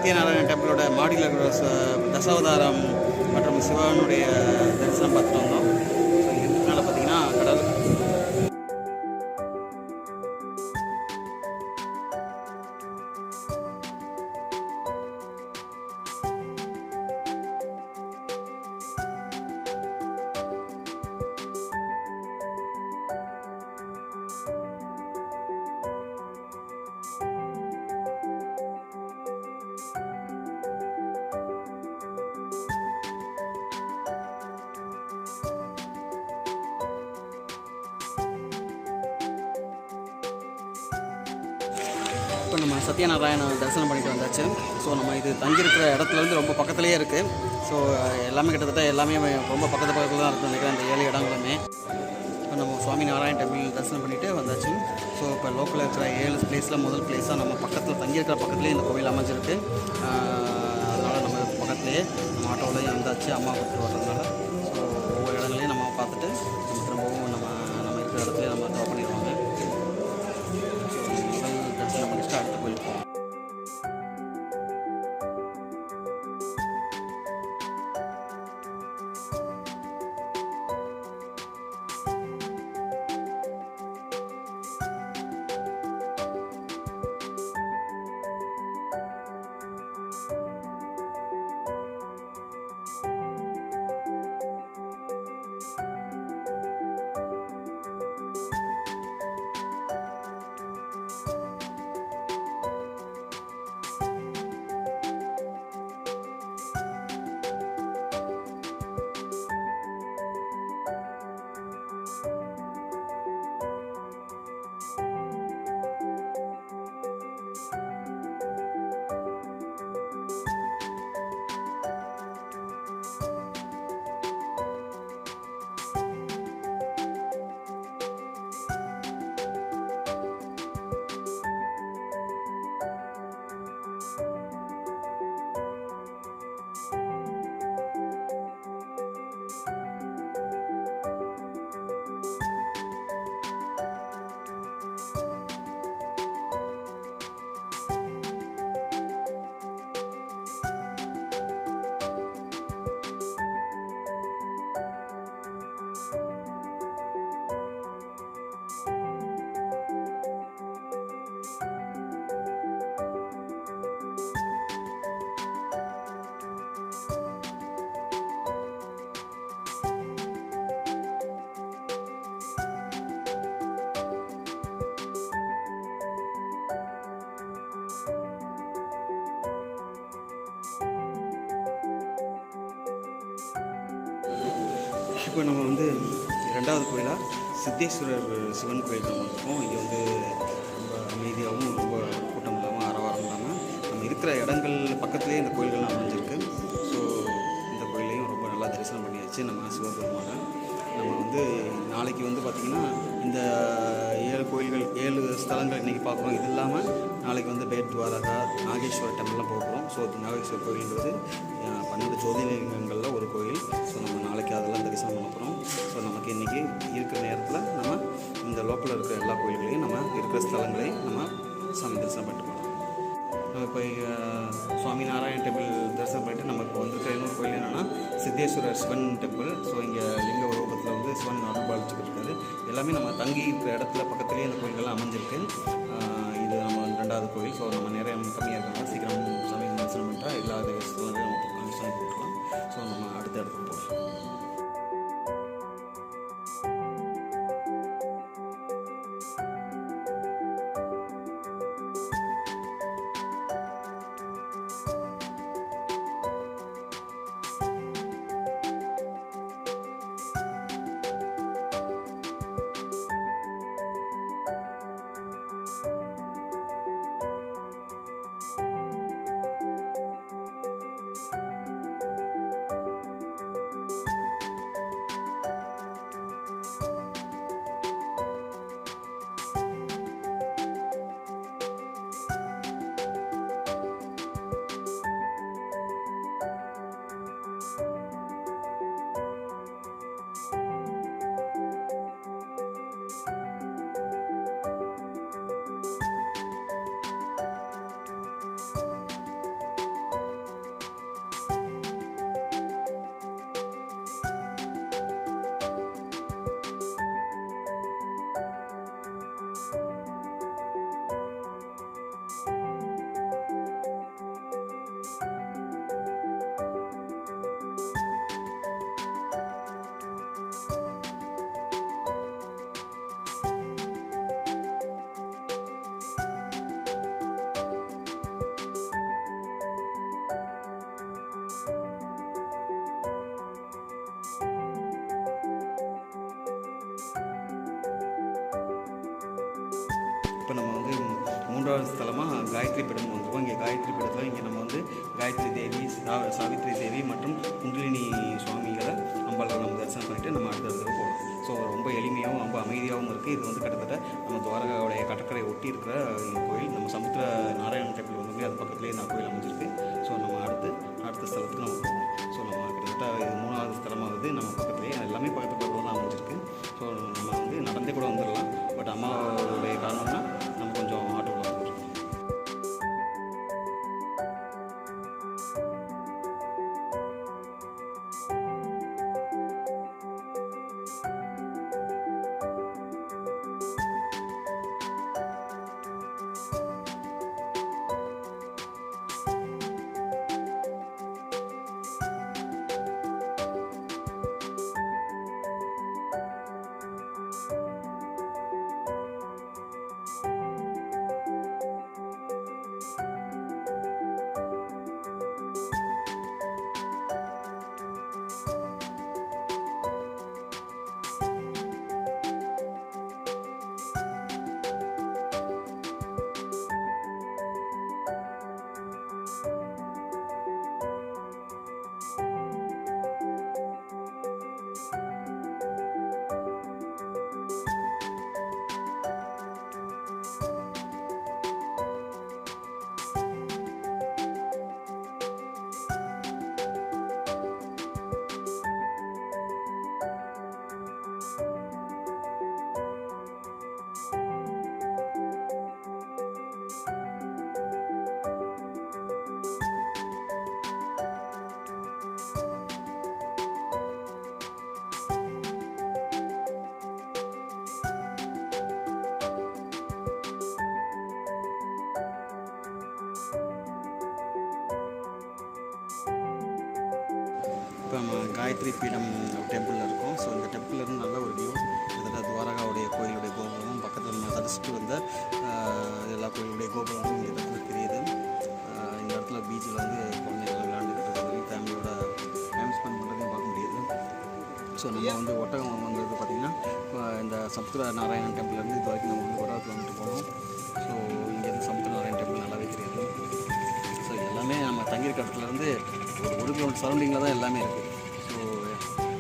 சத்யநாராயண டெம்பிளோட மாடியில் தசாவதாரம் மற்றும் சிவனுடைய தரிசனம் பார்த்துட்டு வந்தோம். ஸோ இதுக்கு மேலே பார்த்தீங்கன்னா கடல். இப்போ நம்ம சத்யநாராயண தரிசனம் பண்ணிட்டு வந்தாச்சு. ஸோ நம்ம இது தங்கியிருக்கிற இடத்துலேருந்து ரொம்ப பக்கத்துலேயே இருக்குது. ஸோ எல்லாமே கிட்டத்தட்ட எல்லாமே ரொம்ப பக்கத்தில் தான் இருக்குது நினைக்கிறேன், அந்த 7 இடங்களுமே. இப்போ நம்ம சுவாமி நாராயண டெம்பிள் தரிசனம் பண்ணிவிட்டு வந்தாச்சு. ஸோ இப்போ லோக்கலில் இருக்கிற 7 பிளேஸில் முதல் பிளேஸாக நம்ம பக்கத்தில் தங்கியிருக்கிற பக்கத்துலேயே இந்த கோவில் அமைஞ்சிருக்கு. அதனால் நம்ம பக்கத்துலேயே நம்ம ஆட்டோவிலையும் வந்தாச்சு, அம்மா கூப்பிட்டு வர்றதுனால. ஸோ ஒவ்வொரு இடங்களையும் நம்ம பார்த்துட்டு நம்ம திரும்பவும் நம்ம இருக்கிற இடத்துல நம்ம ட்ராப் பண்ணிடுவாங்க. தரிசனம் பண்ணிட்டு அடுத்த கோயிலுக்கு போவோம். இப்போ நம்ம வந்து 2வது கோயிலாக சித்தேஸ்வரர் சிவன் கோயில் நம்ம இருக்கோம். இங்கே வந்து ரொம்ப அமைதியாகவும் ரொம்ப கூட்டம் இல்லாமல் ஆரவாரம் இல்லாமல் நம்ம இருக்கிற இடங்கள் பக்கத்துலேயே இந்த கோயில்கள்லாம் அமைஞ்சிருக்கு. ஸோ இந்த கோயிலையும் ரொம்ப நல்லா தரிசனம் பண்ணியாச்சு நம்ம சிவபெருமான. நம்ம வந்து நாளைக்கு வந்து பார்த்திங்கன்னா இந்த 7 கோயில்கள் 7 ஸ்தலங்கள் இன்றைக்கி பார்க்குறோம். இது இல்லாமல் நாளைக்கு வந்து பேட் துவாரகா நாகேஸ்வரர் டெம்பிள்லாம் போகிறோம். ஸோ நாகேஸ்வரர் கோயில்ன்றது 12 ஜோதிர்லிங்கங்களில் ஒரு கோயில். ஸோ நம்ம நாளைக்கு அதெல்லாம் தரிசனம் பண்ண போகிறோம். ஸோ நமக்கு இன்றைக்கி இருக்கிற நேரத்தில் நம்ம இந்த லோக்கலில் இருக்கிற எல்லா கோயில்களையும் நம்ம இருக்கிற ஸ்தலங்களையும் நம்ம சாமி தரிசனம் பண்ணிட்டு போகலாம். நம்ம இப்போ சுவாமி நாராயண டெம்பிள் தரிசனம் பண்ணிட்டு நம்ம இப்போ வந்துருக்க இன்னொரு கோயில் என்னென்னா சித்தேஸ்வரர் சிவன் டெம்பிள். ஸோ இங்கே லிங்க ரூபத்தில் வந்து சிவன் அருள்பாலிச்சுக்கிட்டு இருக்காரு. எல்லாமே நம்ம தங்கி இருக்கிற இடத்துல பக்கத்துலேயே இந்த கோயில்கள்லாம் அமைஞ்சிருக்கு. இது நம்ம 2வது கோயில். ஸோ நம்ம நேரம் கம்மியாக இருக்காங்க, சீக்கிரம் சாமி தரிசனம் பண்ணிட்டா எல்லா ஸ்தலங்களையும் நம்ம கனெக்ஷன் போட்டுக்கலாம். ஸோ நம்ம அடுத்த இடத்துக்கு போகலாம். இப்போ நம்ம வந்து 3வது ஸ்தலமாக காயத்ரி பீடம் வந்திருக்கோம். இங்கே காயத்ரி பீடத்தில் இங்கே நம்ம வந்து காயத்ரி தேவி, சாவித்ரி தேவி மற்றும் குண்டலினி சுவாமிகளை அம்பாளை நம்ம தரிசனம் பண்ணிவிட்டு நம்ம அடுத்த இடத்துக்கு போகலாம். ஸோ ரொம்ப எளிமையாகவும் ரொம்ப அமைதியாகவும் இருக்குது. இது வந்து கிட்டத்தட்ட நம்ம துவாரகாவுடைய கடற்கரை ஒட்டி இருக்கிற கோயில். நம்ம சமுத்திர நாராயணன் டெம்பிள் வந்து அது பக்கத்துலேயே இந்த கோயில் அமைஞ்சிருக்கு. ஸோ நம்ம அடுத்த ஸ்தலத்துக்கு நம்ம போவோம். ஸோ நம்ம கிட்டத்தட்ட இது 3வது ஸ்தலமாகுது. நம்ம பக்கத்துலேயே எல்லாமே பக்கத்தில் தான் அமைஞ்சிருக்கு. ஸோ நம்ம வந்து நடந்தே கூட வந்துடலாம். பட் அம்மாவுடைய காரணம்னா நம்ம கொஞ்சம் ஆட்டோவில் வந்துடுறோம். இப்போ நம்ம காயத்ரி பீடம் டெம்பிளில் இருக்கோம். ஸோ இந்த டெம்பிள்லேருந்து நல்ல ஒரு வியூ. இதில் துவாரகாவுடைய கோயிலுடைய கோபுரமும் பக்கத்தில் நம்ம தரிசிட்டு வந்த எல்லா கோயிலுடைய கோபுரமும் இந்த இடத்துல தெரியுது. இந்த இடத்துல பீச்சில் வந்து குழந்தைகள் விளையாண்டுக்கிட்டு இருக்கிறது, ஃபேமிலியோட டைம் ஸ்பெண்ட் பண்ணுறதையும் பார்க்க முடியுது. ஸோ நம்ம வந்து ஒட்டகம் வந்தது பார்த்திங்கன்னா இந்த சமுத்திர நாராயணன் டெம்பிள்லேருந்து இது வரைக்கும் நம்ம வந்து ஒட்டகத்தில் வந்துட்டு போனோம். ஸோ இங்கேருந்து சமுத்திர நாராயணன் டெம்பிள் நல்லாவே தெரியுது. ஸோ எல்லாமே நம்ம தங்கியிருக்க இடத்துலேருந்து ஒரு கிலோமீட்டர் சரௌண்டிங்கில் தான் எல்லாமே இருக்குது. ஸோ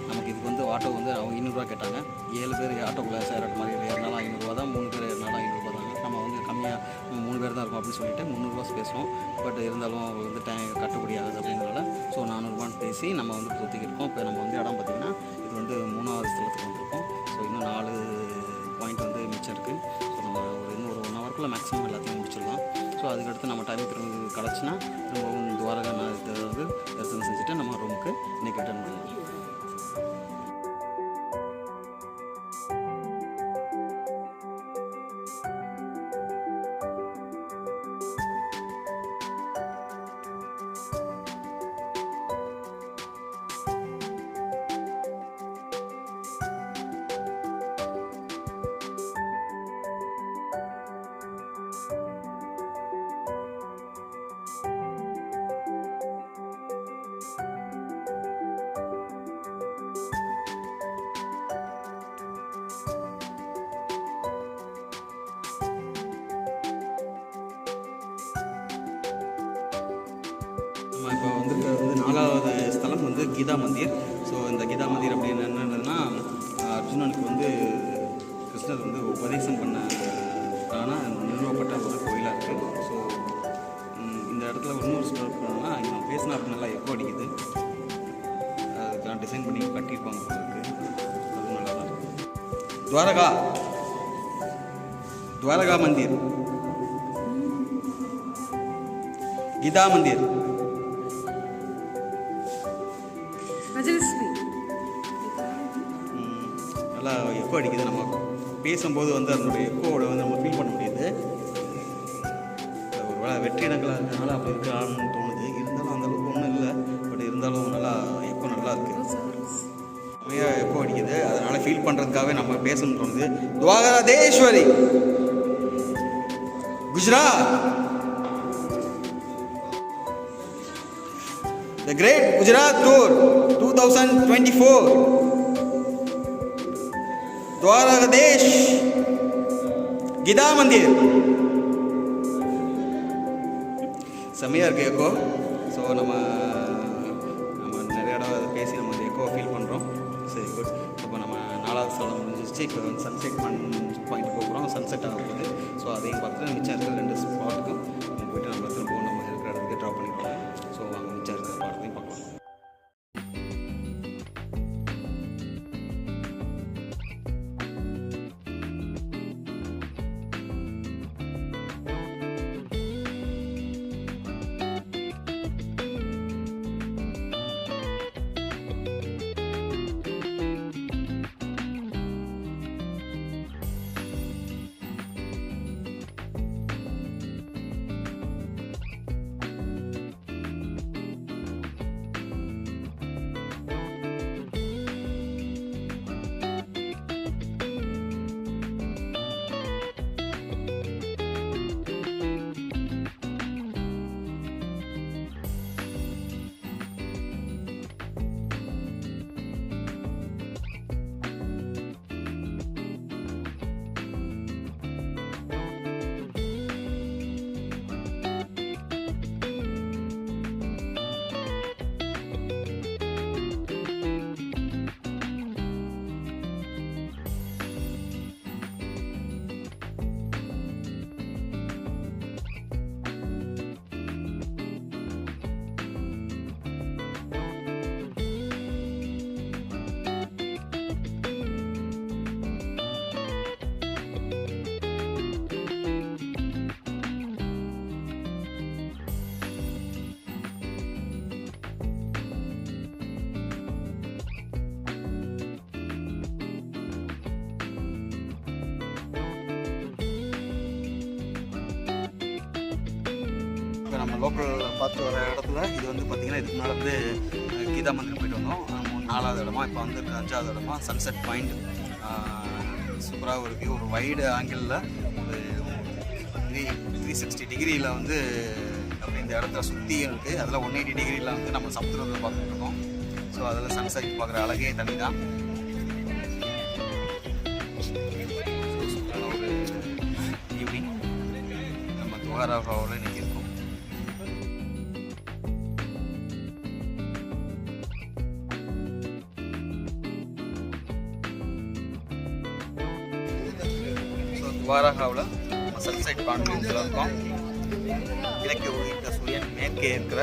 நமக்கு இதுக்கு வந்து ஆட்டோ வந்து அவங்க 500 கேட்டாங்க. 7 பேர் ஆட்டோக்குள்ளே சேர மாதிரி ஏறினாலும் 500 தான், 3 பேர் ஏறினாலும் 500 தாங்க. நம்ம வந்து கம்மியாக 3 பேர் தான் இருக்கும் அப்படின்னு சொல்லிட்டு 300 பேசுவோம். பட் இருந்தாலும் அவங்க வந்து கட்டுப்படி ஆகுது அப்படிங்கிறனால ஸோ 400 பேசி நம்ம வந்து சுற்றிக்கிருக்கோம். இப்போ நம்ம வந்து இடம் பார்த்திங்கன்னா இது வந்து 3வது ஸ்தலத்துக்கு வந்துருக்கோம். ஸோ இன்னும் 4 பாயிண்ட் வந்து மிச்சம் இருக்குது. ஸோ நம்ம இன்னும் ஒரு 1 ஹவருக்குள்ளே மேக்ஸிமம் எல்லாத்தையும் முடிச்சிடலாம். ஸோ அதுக்கடுத்து நம்ம டைம் திரும்ப கிடச்சின்னா திரும்பவும் துவாரகா வந்து தரிசனம் செஞ்சுட்டு நம்ம ரூமுக்கு இன்றைக்கி ரிட்டர்ன் பண்ணலாம். நம்ம இப்போ வந்து 4வது ஸ்தலம் வந்து கீதா மந்திர். ஸோ இந்த கீதா மந்திர் அப்படின்னு என்னன்னா அர்ஜுனனுக்கு வந்து கிருஷ்ணர் வந்து உபதேசம் பண்ண நிறுவப்பட்ட ஒரு கோயிலாக இருக்குது. ஸோ இந்த இடத்துல இன்னொரு ஸ்டோர் பண்ணோம்னா இங்கே நான் பேசினா அப்படி நல்லா எக்கோ அடிக்குது. அதுக்கெல்லாம் டிசைன் பண்ணி கட்டியிருப்பாங்க உங்களுக்கு. அதுவும் நல்லா தான் இருக்குது. துவாரகா மந்திர், கீதா மந்திர். நல்லா எக்கோ அடிக்குது. நம்ம பேசும்போது வந்து அதனுடைய எக்கோவோட வந்து நம்ம ஃபீல் பண்ண முடியுது. ஒரு வேளை வெற்றி இடங்களாக இருக்கிறதுனால அப்படி இருக்கலாம்னு தோணுது. இருந்தாலும் அந்தளவுக்கு ஒன்றும் இல்லை. பட் இருந்தாலும் நல்லா எக்கோ நல்லா இருக்குது. நிறையா எக்கோ அடிக்குது. அதனால் ஃபீல் பண்ணுறதுக்காகவே நம்ம பேசணும்னு தோணுது. துவாரகேஸ்வரி Gujarat, The Great Gujarat Tour 2024, Dwaragadesh, Geetha Mandir செம்மையாக இருக்குது எக்கோ. ஸோ நம்ம நிறைய இடம் பேசி நம்ம வந்து எக்கோ ஃபீல் பண்ணுறோம். சரி குட். இப்போ நம்ம 4வது ஸ்தலம் முடிஞ்சிச்சு. இப்போ வந்து சன்செட் பாயிண்ட் போகிறோம். சன்செட் ஆக போகுது. ஸோ அதையும் பார்த்துட்டு மிச்சம் இருக்கிற 2 ஸ்பாட்டுக்கும் நம்ம போய்ட்டு நம்ம திரும்பவும் நம்ம இருக்கிற இடத்துக்கு ட்ராப் பண்ணிக்கலாம். ஸோ அங்கே மிச்சம் இருக்கிற பாடத்தையும் பார்க்கலாம். நம்ம லோக்கல் பார்த்து வர இடத்துல இது வந்து பார்த்திங்கன்னா இதுக்கு முன்னாடி வந்து கீதா மந்திர் போயிட்டு வந்தோம். 4வது இடமா இப்போ வந்து 5வது இடமா சன்செட் பாயிண்ட். சூப்பராக ஒரு வியூ, ஒரு வைடு ஆங்கிளில் ஒரு 360 டிகிரியில் வந்து அப்படி இந்த இடத்துல சுற்றி இருக்குது. அதில் 180 டிகிரியில் வந்து நம்ம சமுத்திரத்தை பார்த்துட்டு இருக்கோம். ஸோ அதில் சன்செட் பார்க்குற அழகே தனி தான். சூப்பரான ஒரு ஈவினிங் நம்ம துவாரகாவில் இன்றைக்கி இருக்கோம். துவாரகாவில் நம்ம சன்செட் கான்ஃபரன்ஸில் இருக்கோம். கிழக்கு உதித்த சூரியன் மேற்கே இருக்கிற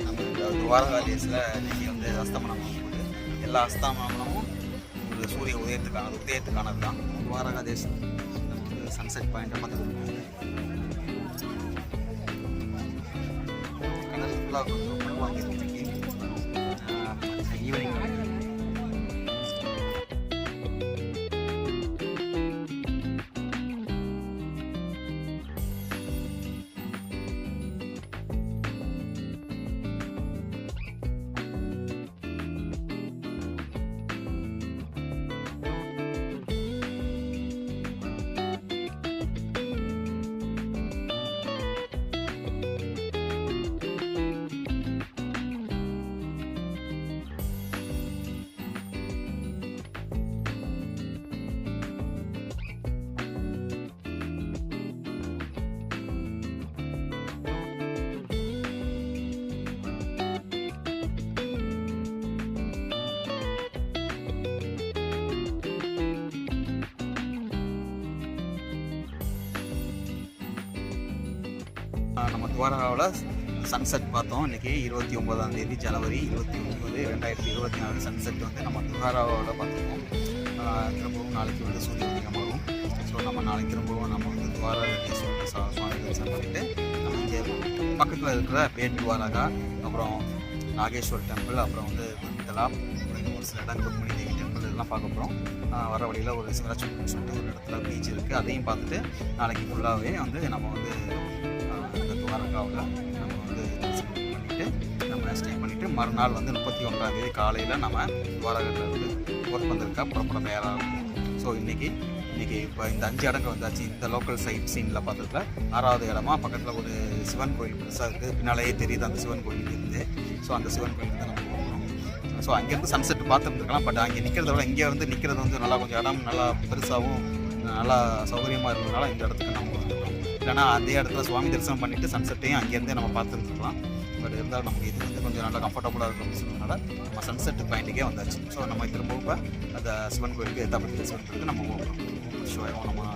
நம்ம இந்த துவாரகா தேசில் இன்றைக்கி வந்து அஸ்தமனம் போகுது. எல்லா அஸ்தமனமும் ஒரு சூரிய உதயத்துக்கானது தான். துவாரகா தேசம் நம்ம வந்து சன்செட் பாயிண்ட்டை பார்த்துருக்கோம். கடல் ஃபுல்லாக கொஞ்சம் படுவாங்க இன்றைக்கி ஈவினிங். நம்ம துவாரகாவில் சன்செட் பார்த்தோம். இன்றைக்கி 29ஆம் தேதி ஜனவரி 29, 2024 சன்செட் வந்து நம்ம துவாரகாவில் பார்த்துருக்கோம். திரும்பவும் நாளைக்கு வந்து சூரிய உதயமாகும். ஸோ நம்ம நாளைக்கு திரும்பவும் நம்ம வந்து துவாரகேஸ்வரர் சுவாமி தரிசனம் பண்ணிவிட்டு நம்ம இங்கே பக்கத்தில் இருக்கிற பேட் துவாரகா, அப்புறம் நாகேஸ்வர் டெம்பிள், அப்புறம் வந்து குருமிதலா, அப்புறம் ஒரு சில இடம் ருக்மிணி தேவி டெம்பிள் இதெல்லாம் பார்க்க போகிறோம். வர வழியில் ஒரு சிவராஜ்புரம் சொல்லிட்டு ஒரு இடத்துல பீச் இருக்குது. அதையும் பார்த்துட்டு நாளைக்கு ஃபுல்லாகவே வந்து நம்ம வந்து இந்த துவாரகாவில் நம்ம வந்து தரிசனம் பண்ணிவிட்டு நம்ம ஸ்டே பண்ணிவிட்டு மறுநாள் வந்து 31ஆம் தேதி காலையில் நம்ம துவாரகத்திலேருந்து போர்பந்தருக்கா புறப்பட தயாராகும். ஸோ இன்றைக்கி இப்போ இந்த 5 இடங்கள் வந்தாச்சு. இந்த லோக்கல் சைட் சீனில் பார்த்துருக்கல 6வது இடமா பக்கத்தில் ஒரு சிவன் கோயில் பெருசாக இருக்குது. பின்னாலேயே தெரியுது அந்த சிவன் கோயில் இருந்து. ஸோ அந்த சிவன் கோயிலுக்கு தான் நம்ம போகிறோம். ஸோ அங்கேருந்து சன்செட் பார்த்துருந்துருக்கலாம். பட் அங்கே நிற்கிறத விட இங்கே வந்து நிற்கிறது வந்து நல்லா கொஞ்சம் இடம் நல்லா பெருசாகவும் நல்லா சௌகரியமாக இருந்ததுனால இந்த இடத்துக்கு நம்ம வந்துட்டோம். இல்லைனா அதே இடத்துல சுவாமி தரிசனம் பண்ணிவிட்டு சன்செட்டையும் அங்கேருந்தே நம்ம பார்த்துருந்துருக்கலாம். பட் இருந்தாலும் நமக்கு இது வந்து கொஞ்சம் நல்லா கம்ஃபர்டபுளாக இருக்கும் சொன்னதுனால நம்ம சன்செட் பாயிண்ட்டுக்கே வந்தாச்சு. ஸோ நம்ம திரும்பவும் இப்போ அந்த சிவன் கோயிலுக்கு எத்தாப்பட்டி சிவன் கோயிலுக்கு நம்ம போகிறோம். ஸோ நம்ம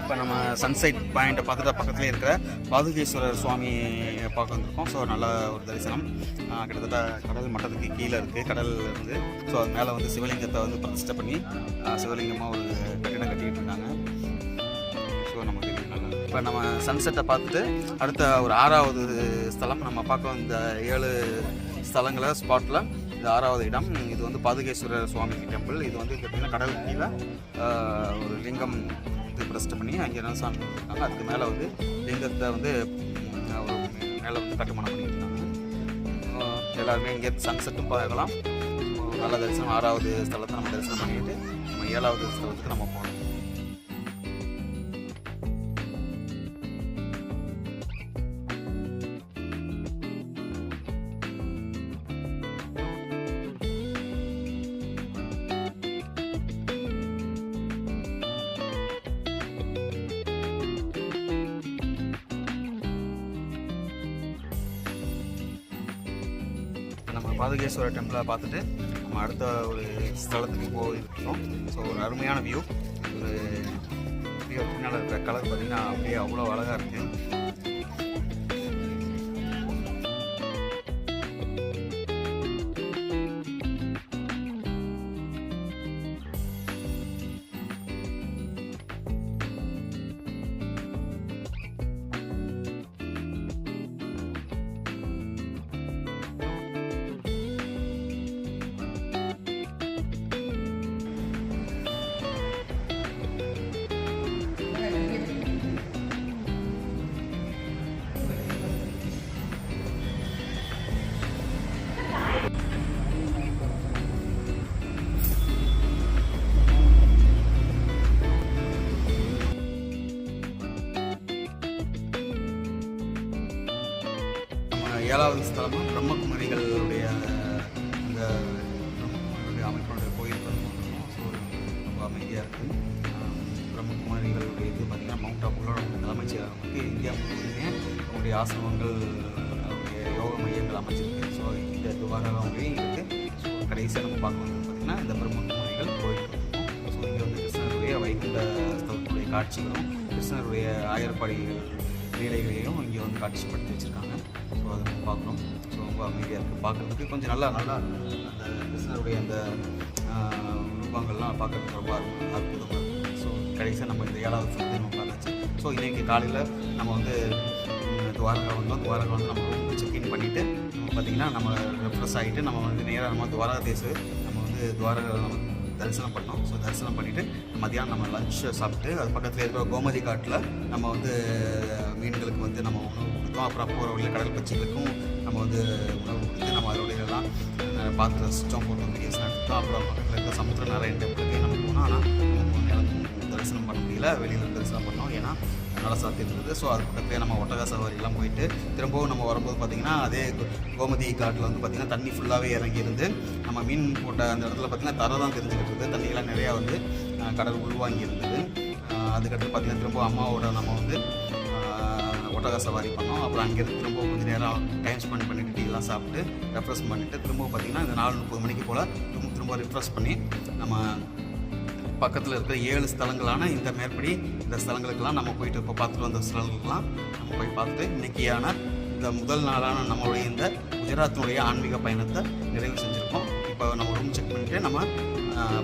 இப்போ நம்ம சன்செட் பாயிண்ட்டை பார்த்துட்டு பக்கத்துலேயே இருக்கிற பாதுகேஸ்வரர் சுவாமி பார்க்க வந்திருக்கோம். ஸோ நல்ல ஒரு தரிசனம். கிட்டத்தட்ட கடல் மட்டத்துக்கு கீழே இருக்குது. கடல் இருந்து ஸோ அது மேலே வந்து சிவலிங்கத்தை வந்து பிரதிஷ்டை பண்ணி சிவலிங்கமாக ஒரு கட்டிடம் கட்டிக்கிட்டு இருக்காங்க. ஸோ நமக்கு இப்போ நம்ம சன்செட்டை பார்த்துட்டு அடுத்த ஒரு 6வது ஸ்தலம் நம்ம பார்க்க இந்த 7 ஸ்தலங்களை ஸ்பாட்டில் இது 6வது இடம். இது வந்து பாதுகேஸ்வரர் சுவாமி டெம்பிள். இது வந்து பார்த்திங்கன்னா கடல் கீழே ஒரு லிங்கம் இது பிரதிஷ்டை பண்ணி அங்கே என்ன சாமி இருக்காங்க. அதுக்கு மேலே வந்து லிங்கத்தை வந்து ஒரு மேலே வந்து கட்டுமானம் பண்ணியிருக்காங்க. எல்லாருமே இங்கேருந்து சன்செட்டும் பார்க்கலாம். நல்ல தரிசனம். 6வது ஸ்தலத்தை நம்ம தரிசனம் பண்ணிட்டு நம்ம 7வது ஸ்தலத்துக்கு நம்ம போகணும். நம்ம பாதுகேஸ்வரர் டெம்பிளை பார்த்துட்டு நம்ம அடுத்த ஒரு ஸ்தலத்துக்கு போயிருக்கோம். ஸோ ஒரு அருமையான வியூ. ஒரு பின்னால் இருக்கிற கலர் பார்த்திங்கன்னா அப்படியே அவ்வளோ அழகாக இருக்குது. ஏழாவது ஸ்தலமாக பிரம்மகுமாரிகளுடைய அந்த பிரம்மகுமாரிகளுடைய அமைப்பினுடைய கோயில் பண்ணுவோம். ஸோ ரொம்ப அமைதியாக இருக்குது. பிரம்மகுமாரிகளுடைய இது பார்த்திங்கன்னா மவுண்ட் ஆபுலோட தலைமைச் செயலகத்துக்கு இந்தியா முழுவதுமே அவங்களுடைய ஆசிரமங்கள் அவருடைய யோக மையங்கள் அமைச்சிருக்கு. ஸோ இந்த துவாரகங்களையும் இருக்குது. ஸோ கடைசியாக நம்ம பார்க்கணும் பார்த்திங்கன்னா இந்த பிரம்மகுமாரிகள் கோயில் இருக்கும். ஸோ இங்கே வந்து கிருஷ்ணருடைய வைகுண்ட ஸ்தலத்துடைய காட்சிகளும் கிருஷ்ணருடைய ஆயர்பாடிகள் லீலைகளையும் இங்கே வந்து காட்சிப்படுத்தி வச்சுருக்காங்க. ஸோ அதை நம்ம பார்க்குறோம். ஸோ ரொம்ப அமைதியாக இருக்குது, பார்க்குறதுக்கு கொஞ்சம் நல்லா அந்த கிருஷ்ணருடைய அந்த ரூபங்கள்லாம் பார்க்குறதுக்கு ரொம்ப அற்புதமாக இருக்கும். ஸோ கடைசியாக நம்ம இந்த 7வது ஃபுட்டு நம்ம பார்த்தாச்சு. ஸோ இன்றைக்கி காலையில் நம்ம வந்து துவாரகா வந்தோம். துவாரகா வந்து நம்ம ரூம் செக்இன் பண்ணிவிட்டு நம்ம பார்த்திங்கன்னா நம்ம ரெஃப்ரெஷ் ஆகிட்டு நம்ம வந்து நேராக நம்ம துவாரகாதீஸ் நம்ம வந்து துவாரகா நம்ம தரிசனம் பண்ணோம். ஸோ தரிசனம் பண்ணிவிட்டு மதியானம் நம்ம லஞ்ச் சாப்பிட்டு அது பக்கத்தில் இருக்கிற கோமதி காட்டில் நம்ம வந்து மீன்களுக்கு வந்து நம்ம உணவு கொடுத்தோம். அப்புறம் போகிற வழியில் கடல் பட்சிகளுக்கும் நம்ம வந்து உணவு கொடுத்து நம்ம அதோடைய எல்லாம் பார்த்து ரசித்தோம், ஃபோட்டோ வீடியோஸ்லாம் எடுத்தோம். அப்புறம் பக்கத்தில் இருக்கிற சமுத்திர நாராயண டெம்பிளுக்கு நம்ம போனோம். ஆனால் நம்ம தரிசனம் பண்ண முடியல, வெளியில் தரிசனம் பண்ணோம், ஏன்னா நல்லா சாத்தி இருந்தது. ஸோ அது பக்கத்துலேயே நம்ம ஒட்டகா சவாரிலாம் போயிட்டு திரும்பவும் நம்ம வரும்போது பார்த்திங்கன்னா அதே கோமதி காட்டில் வந்து பார்த்திங்கன்னா தண்ணி ஃபுல்லாகவே இறங்கியிருந்து நம்ம மீன் போட்ட அந்த இடத்துல பார்த்திங்கன்னா தரை தான் தெரிஞ்சுக்கிட்டு இருக்குது. தண்ணியெல்லாம் நிறையா வந்து கடல் உள்வாங்கி இருந்தது. அதுக்கடுத்து பார்த்திங்கன்னா திரும்ப அம்மாவோட நம்ம வந்து ஒட்டகா சவாரி பண்ணோம். அப்புறம் அங்கேருந்து திரும்ப கொஞ்சம் நேரம் டைம் ஸ்பெண்ட் பண்ணிவிட்டு டீலாம் சாப்பிட்டு ரெஃப்ரெஷ் பண்ணிவிட்டு திரும்ப பார்த்திங்கன்னா இந்த 4:30 மணிக்கு போல் திரும்ப ரிஃப்ரெஷ் பண்ணி நம்ம பக்கத்தில் இருக்கிற 7 ஸ்தலங்களான இந்த மேற்படி இந்த ஸ்தலங்களுக்கெல்லாம் நம்ம போயிட்டு இப்போ பார்த்துட்டு வந்த ஸ்தலங்களுக்கெல்லாம் நம்ம போய் பார்த்துட்டு இன்றைக்கியான இந்த முதல் நாளான நம்மளுடைய இந்த குஜராத்தினுடைய ஆன்மீக பயணத்தை நிறைவு செஞ்சுருக்கோம். இப்போ நம்ம ரூம் செக் பண்ணிவிட்டு நம்ம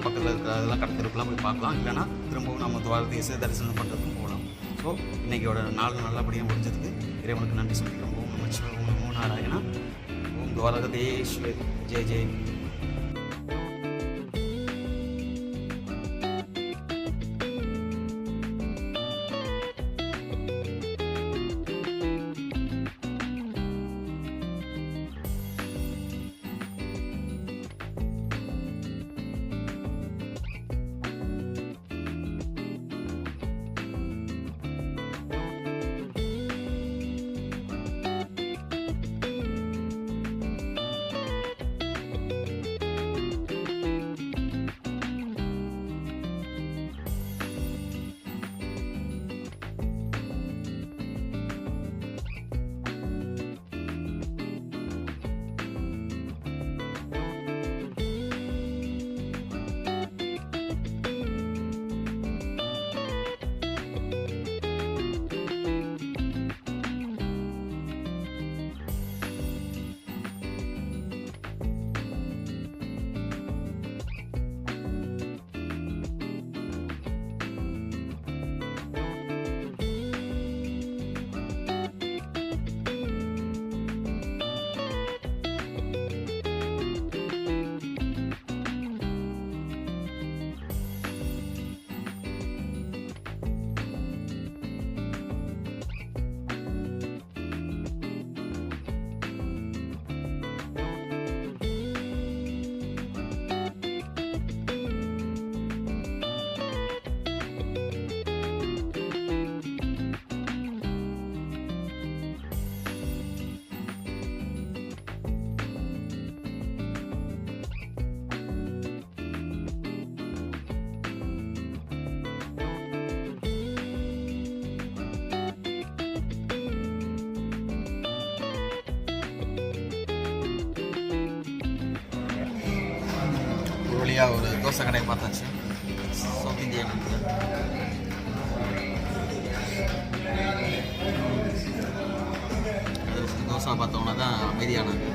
பக்கத்தில் இருக்கிற அதெல்லாம் கடத்திருக்கலாம் போய் பார்க்கலாம். இல்லைனா திரும்பவும் நம்ம துவாரதீச தரிசனம் பண்ணுறதுக்கும் போகலாம். ஸோ இன்றைக்கியோட நாள் நல்லபடியாக முடிஞ்சதுக்கு இறைவனுக்கு நன்றி சொல்லிக்கிறோம். ஓம் நமச்சிவாய, ஓம் நமோ நாராயணா, ஓம் துவாரகதீஸ்வரி ஜெய் ஜெய். வழியாக ஒரு தோசை கடையை பார்த்தாச்சு. சவுத் இந்தியன் தோசை பார்த்தோம்னா தான் அமைதியானது.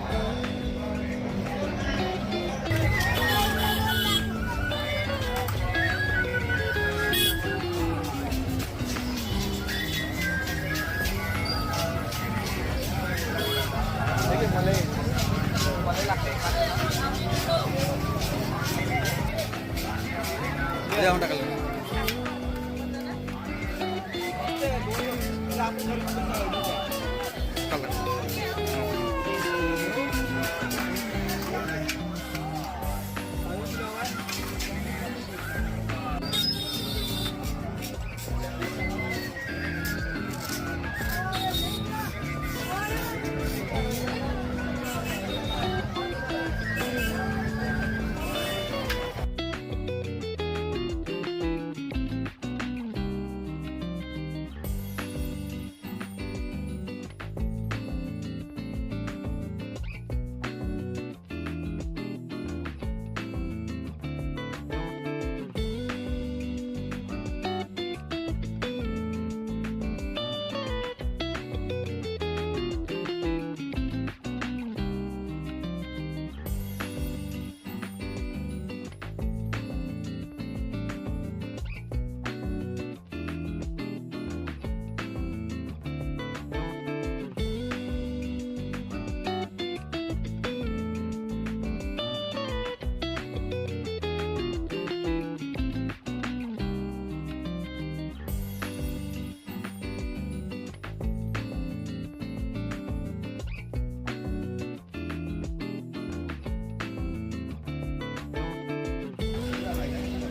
ఇదే ఉంటా కలర్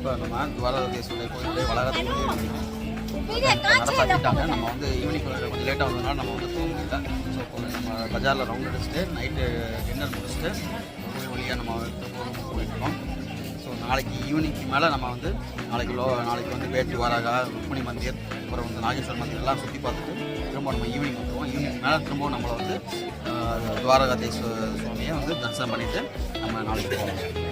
இப்போ நம்ம துவாரகேஸ்வரர் கோயிலுடைய வளாகத்துக்கு கட்டிட்டாங்க. நம்ம வந்து ஈவினிங் கொஞ்சம் லேட்டாக வந்ததுனால நம்ம வந்து தூங்க முடியல. ஸோ கொஞ்சம் நம்ம பஜாரில் ரவுண்ட் அடிச்சுட்டு நைட்டு டின்னர் முடிச்சுட்டு கோயில் வழியாக நம்ம திரும்ப போயிட்டுருக்கோம். ஸோ நாளைக்கு ஈவினிங்க்கு மேலே நம்ம வந்து நாளைக்கு வந்து வேட் துவாரகா, ருக்மிணி மந்திர், அப்புறம் வந்து நாகேஸ்வரர் மந்திர் எல்லாம் சுற்றி பார்த்துட்டு திரும்ப நம்ம ஈவினிங் வந்துடுவோம். ஈவினிங் மேலே திரும்பவும் நம்மளை வந்து துவாரகாதீஸ்வரர் சுவாமியை வந்து தரிசனம் பண்ணிவிட்டு நம்ம நாளைக்கு போவோம்.